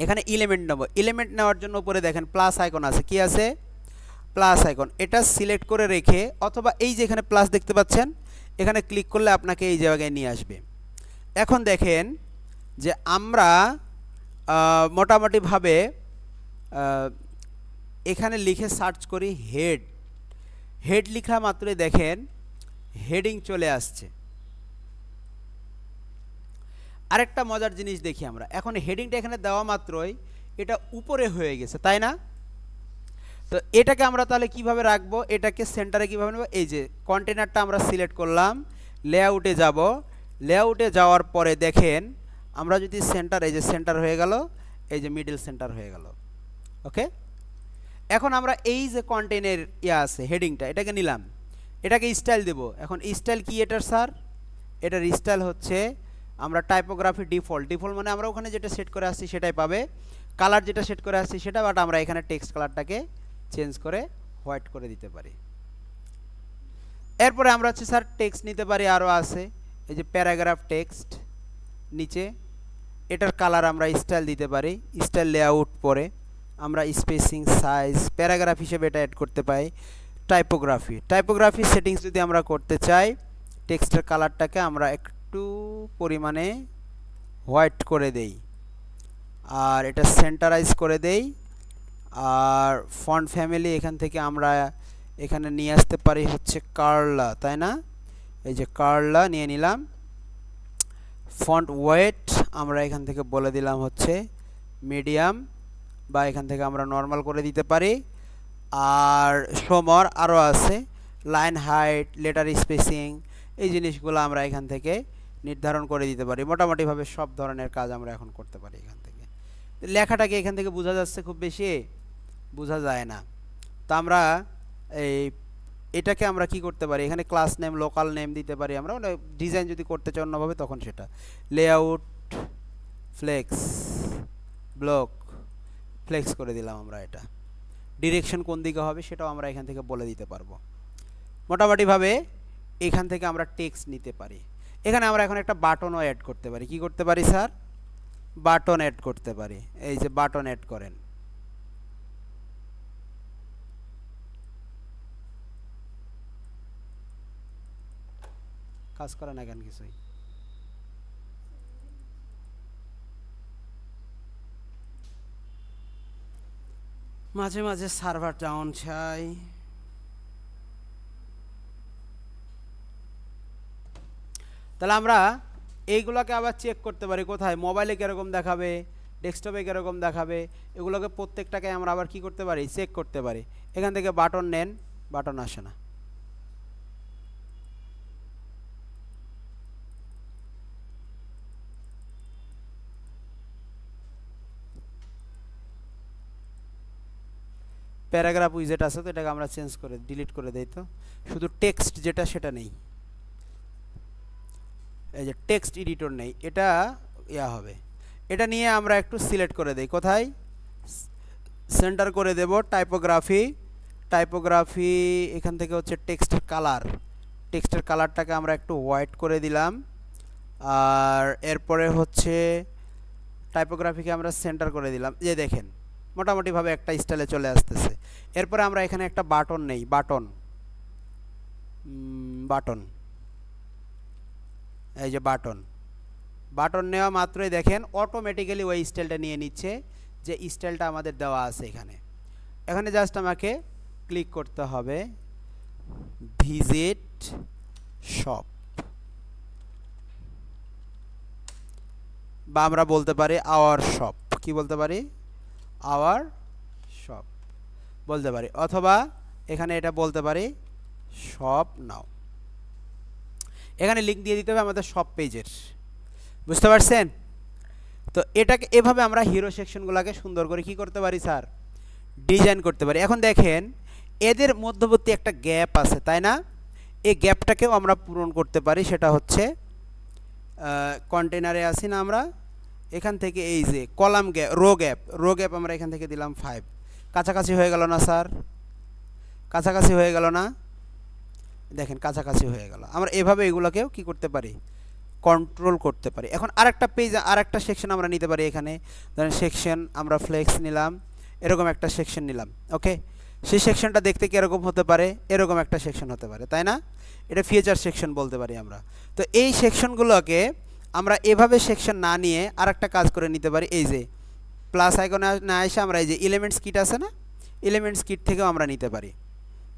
Speaker 1: এখানে এলিমেন্ট নেব। এলিমেন্ট নেওয়ার জন্য উপরে দেখেন প্লাস আইকন আছে, কি আছে? Plus icon. এটা সিলেক্ট করে রেখে, অথবা এই যে এখানে প্লাস দেখতে পাচ্ছেন, এখানে ক্লিক করলে আপনাকে এই জায়গায় নিয়ে আসবে। এখন দেখেন যে আমরা মোটামুটিভাবে এখানে লিখে সার্চ করি হেড। হেড লেখা মাত্রই দেখেন হেডিং চলে আসছে। আরেকটা মজার জিনিস দেখি আমরা, এখন হেডিংটা এখানে দেওয়া মাত্রই এটা উপরে হয়ে গেছে, তাই না? তো এটাকে আমরা তাহলে কিভাবে রাখবো? এটাকে সেন্টারে কিভাবে নেব? এই যে কন্টেনারটা আমরা সিলেক্ট করলাম, লেআউটে যাব। লেআউটে যাওয়ার পরে দেখেন আমরা যদি সেন্টার, এই যে সেন্টার হয়ে গেল, এই যে মিডল সেন্টার হয়ে গেল। ওকে। এখন আমরা এই যে কন্টেনের আছে হেডিংটা, এটাকে নিলাম, এটাকে স্টাইল দেব। এখন স্টাইল কি এটার স্যার? এটার স্টাইল হচ্ছে আমরা টাইপোগ্রাফি ডিফল্ট। ডিফল্ট মানে আমরা ওখানে যেটা সেট করে আসছি সেটাই পাবে। কালার যেটা সেট করে আসছি সেটা, বাট আমরা এখানে টেক্সট কালারটাকে চেঞ্জ করে হোয়াইট করে দিতে পারি। এরপরে আমরা হচ্ছে স্যার টেক্সট নিতে পারি, আরও আছে এই যে প্যারাগ্রাফ টেক্সট নিচে, এটার কালার আমরা স্টাইল দিতে পারি। স্টাইল লেআউট পরে আমরা স্পেসিং, সাইজ, প্যারাগ্রাফ হিসেবে এটা অ্যাড করতে পারি। টাইপোগ্রাফি সেটিংস যদি আমরা করতে চাই, টেক্সটের কালারটাকে আমরা একটু পরিমাণে হোয়াইট করে দেই, আর এটা সেন্টারাইজ করে দেই। আর ফন্ট ফ্যামিলি এখান থেকে আমরা এখানে নিয়ে আসতে পারি হচ্ছে কার্লা, তাই না? এই যে কার্লা নিয়ে নিলাম। ফন্ট ওয়েট আমরা এখান থেকে বলে দিলাম হচ্ছে মিডিয়াম, বা এখান থেকে আমরা নর্মাল করে দিতে পারি। আর সমর আরও আছে, লাইন হাইট, লেটার স্পেসিং, এই জিনিসগুলো আমরা এখান থেকে নির্ধারণ করে দিতে পারি। মোটামুটিভাবে সব ধরনের কাজ আমরা এখন করতে পারি এখান থেকে। লেখাটাকে এখান থেকে বোঝা যাচ্ছে? খুব বেশি বোঝা যায় না। তো আমরা এটাকে আমরা কি করতে পারি? এখানে ক্লাস নেম, লোকাল নেম দিতে পারি আমরা। ডিজাইন যদি করতে চাই অন্যভাবে তখন সেটা লেআউট, ফ্লেক্স, ব্লক, ফ্লেক্স করে দিলাম আমরা। এটা ডিরেকশন কোন দিকে হবে সেটাও আমরা এখান থেকে বলে দিতে পারবো। মোটামুটিভাবে এখান থেকে আমরা টেক্সট নিতে পারি। এখানে আমরা এখন একটা বাটনও অ্যাড করতে পারি। কি করতে পারি স্যার? বাটন অ্যাড করতে পারি। এই যে বাটন অ্যাড করেন। কাজ করে না কেন কিছুই? মাঝে মাঝে সার্ভার ডাউন চাই। তাহলে আমরা এইগুলোকে আবার চেক করতে পারি কোথায়? মোবাইলে কীরকম দেখাবে, ডেস্কটপে কীরকম দেখাবে, এগুলোকে প্রত্যেকটাকে আমরা আবার কি করতে পারি? চেক করতে পারি। এখান থেকে বাটন নেন, বাটন আসে না। প্যারাগ্রাফ উইজেট আছে তো, এটাকে আমরা চেঞ্জ করে ডিলিট করে দেই। তো শুধু টেক্সট যেটা সেটা নেই, এই যে টেক্সট এডিটর নেই, এটা ইয়া হবে। এটা নিয়ে আমরা একটু সিলেক্ট করে দেই। কোথায়? সেন্টার করে দেব টাইপোগ্রাফি। টাইপোগ্রাফি এখান থেকে হচ্ছে টেক্সটের কালার। টেক্সটের কালারটাকে আমরা একটু হোয়াইট করে দিলাম। আর এরপরে হচ্ছে টাইপোগ্রাফিকে আমরা সেন্টার করে দিলাম। যে দেখেন মোটামুটিভাবে একটা স্টাইলে চলে আসতেছে। এরপরে আমরা এখানে একটা বাটন নেই, বাটন বাটন এই যে বাটন। বাটন নেওয়া মাত্রই দেখেন অটোমেটিক্যালি ওই স্টাইলটা নিয়ে নিচ্ছে, যে স্টাইলটা আমাদের দেওয়া আছে এখানে। এখানে জাস্ট আমাকে ক্লিক করতে হবে ভিজিট শপ, বা আমরা বলতে পারি আওয়ার শপ। কি বলতে পারি? আওয়ার শপ বলতে পারি, অথবা এখানে এটা বলতে পারি শপ নাও। এখানে লিঙ্ক দিয়ে দিতে হবে আমাদের শপ পেজের। বুঝতে পারছেন? তো এটাকে এভাবে আমরা হিরো সেকশনগুলোকে সুন্দর করে কি করতে পারি স্যার? ডিজাইন করতে পারি। এখন দেখেন এদের মধ্যবর্তী একটা গ্যাপ আছে, তাই না? এই গ্যাপটাকেও আমরা পূরণ করতে পারি। সেটা হচ্ছে কন্টেনারে আসি না আমরা, এখান থেকে এই যে কলাম গ্যাপ, রো গ্যাপ আমরা এখান থেকে দিলাম 5। কাছাকাছি হয়ে গেল না স্যার? কাছাকাছি হয়ে গেল না? দেখেন কাছাকাছি হয়ে গেল। আমরা এভাবে এগুলোকেও কি করতে পারি? কন্ট্রোল করতে পারি। এখন আরেকটা পেজ, আরেকটা সেকশন আমরা নিতে পারি। এখানে ধরেন সেকশন আমরা ফ্লেক্স নিলাম, এরকম একটা সেকশন নিলাম। ওকে, সেই সেকশনটা দেখতে কীরকম হতে পারে? এরকম একটা সেকশন হতে পারে, তাই না? এটা ফিচার সেকশন বলতে পারি আমরা। তো এই সেকশনগুলোকে আমরা এভাবে সেকশন না নিয়ে আরেকটা কাজ করে নিতে পারি। এই যে প্লাস আইকনে না এসে আমরা এই যে এলিমেন্টস কিট আছে না, এলিমেন্টস কিট থেকেও আমরা নিতে পারি।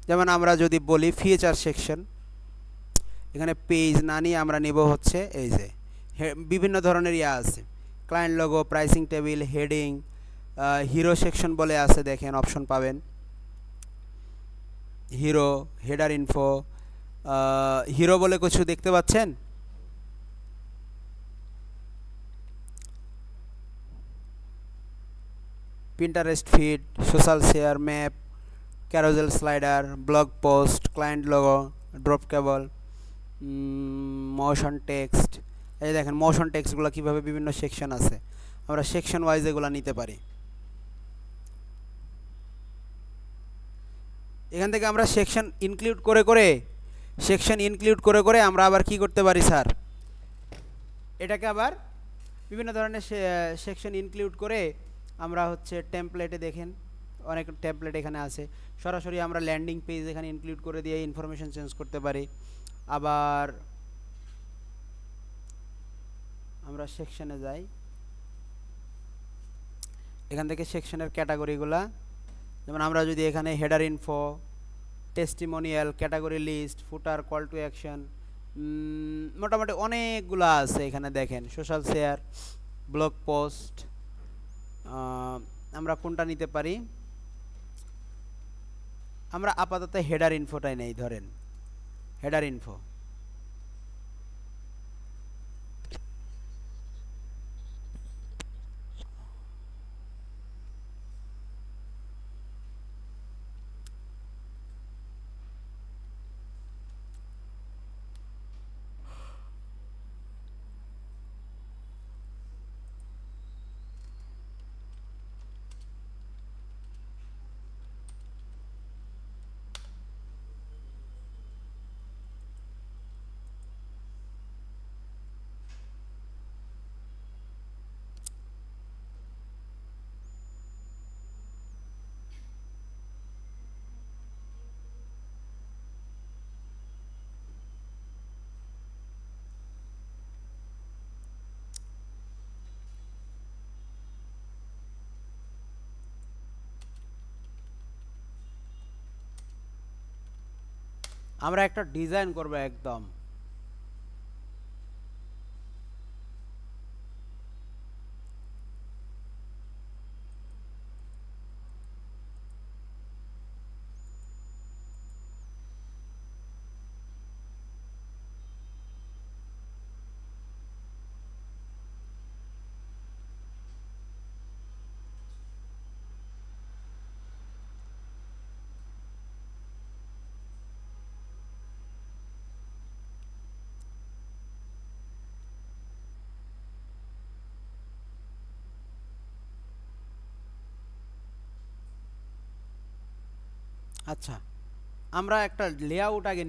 Speaker 1: যেমন আমরা যদি বলি ফিচার সেকশন, এখানে পেজ না নিয়ে আমরা নিব হচ্ছে এই যে বিভিন্ন ধরনের ইয়া আছে, client logo, pricing table, heading, hero section বলে আছে, দেখেন অপশন পাবেন হিরো, হেডার ইনফো, হিরো বলে কিছু দেখতে পাচ্ছেন? Pinterest feed, social share, map, carousel slider, blog post, client logo, drop cap, motion text. এই দেখেন মোশন টেক্সটগুলো কীভাবে বিভিন্ন সেকশন আছে, আমরা সেকশন ওয়াইজ এগুলো নিতে পারি। এখান থেকে আমরা সেকশন ইনক্লুড করে আমরা আবার কি করতে পারি স্যার? এটাকে আবার বিভিন্ন ধরনের সেকশন ইনক্লুড করে আমরা হচ্ছে টেমপ্লেটে, দেখেন অনেক টেমপ্লেট এখানে আছে, সরাসরি আমরা ল্যান্ডিং পেজ এখানে ইনক্লুড করে দিয়ে ইনফরমেশন চেঞ্জ করতে পারি। আবার আমরা সেকশনে যাই, এখান থেকে সেকশনের ক্যাটাগরিগুলা, যেমন আমরা যদি এখানে header info, testimonial, category list, footer, call to action, মোটামুটি অনেকগুলো আছে এখানে। দেখেন সোশ্যাল শেয়ার, ব্লগ পোস্ট, আমরা কোনটা নিতে পারি? আমরা আপাতত হেডার ইনফোটাই নেই, ধরেন হেডার ইনফো। আমরা একটা ডিজাইন করব একদম। আচ্ছা, আমরা একটা লেআউট আগে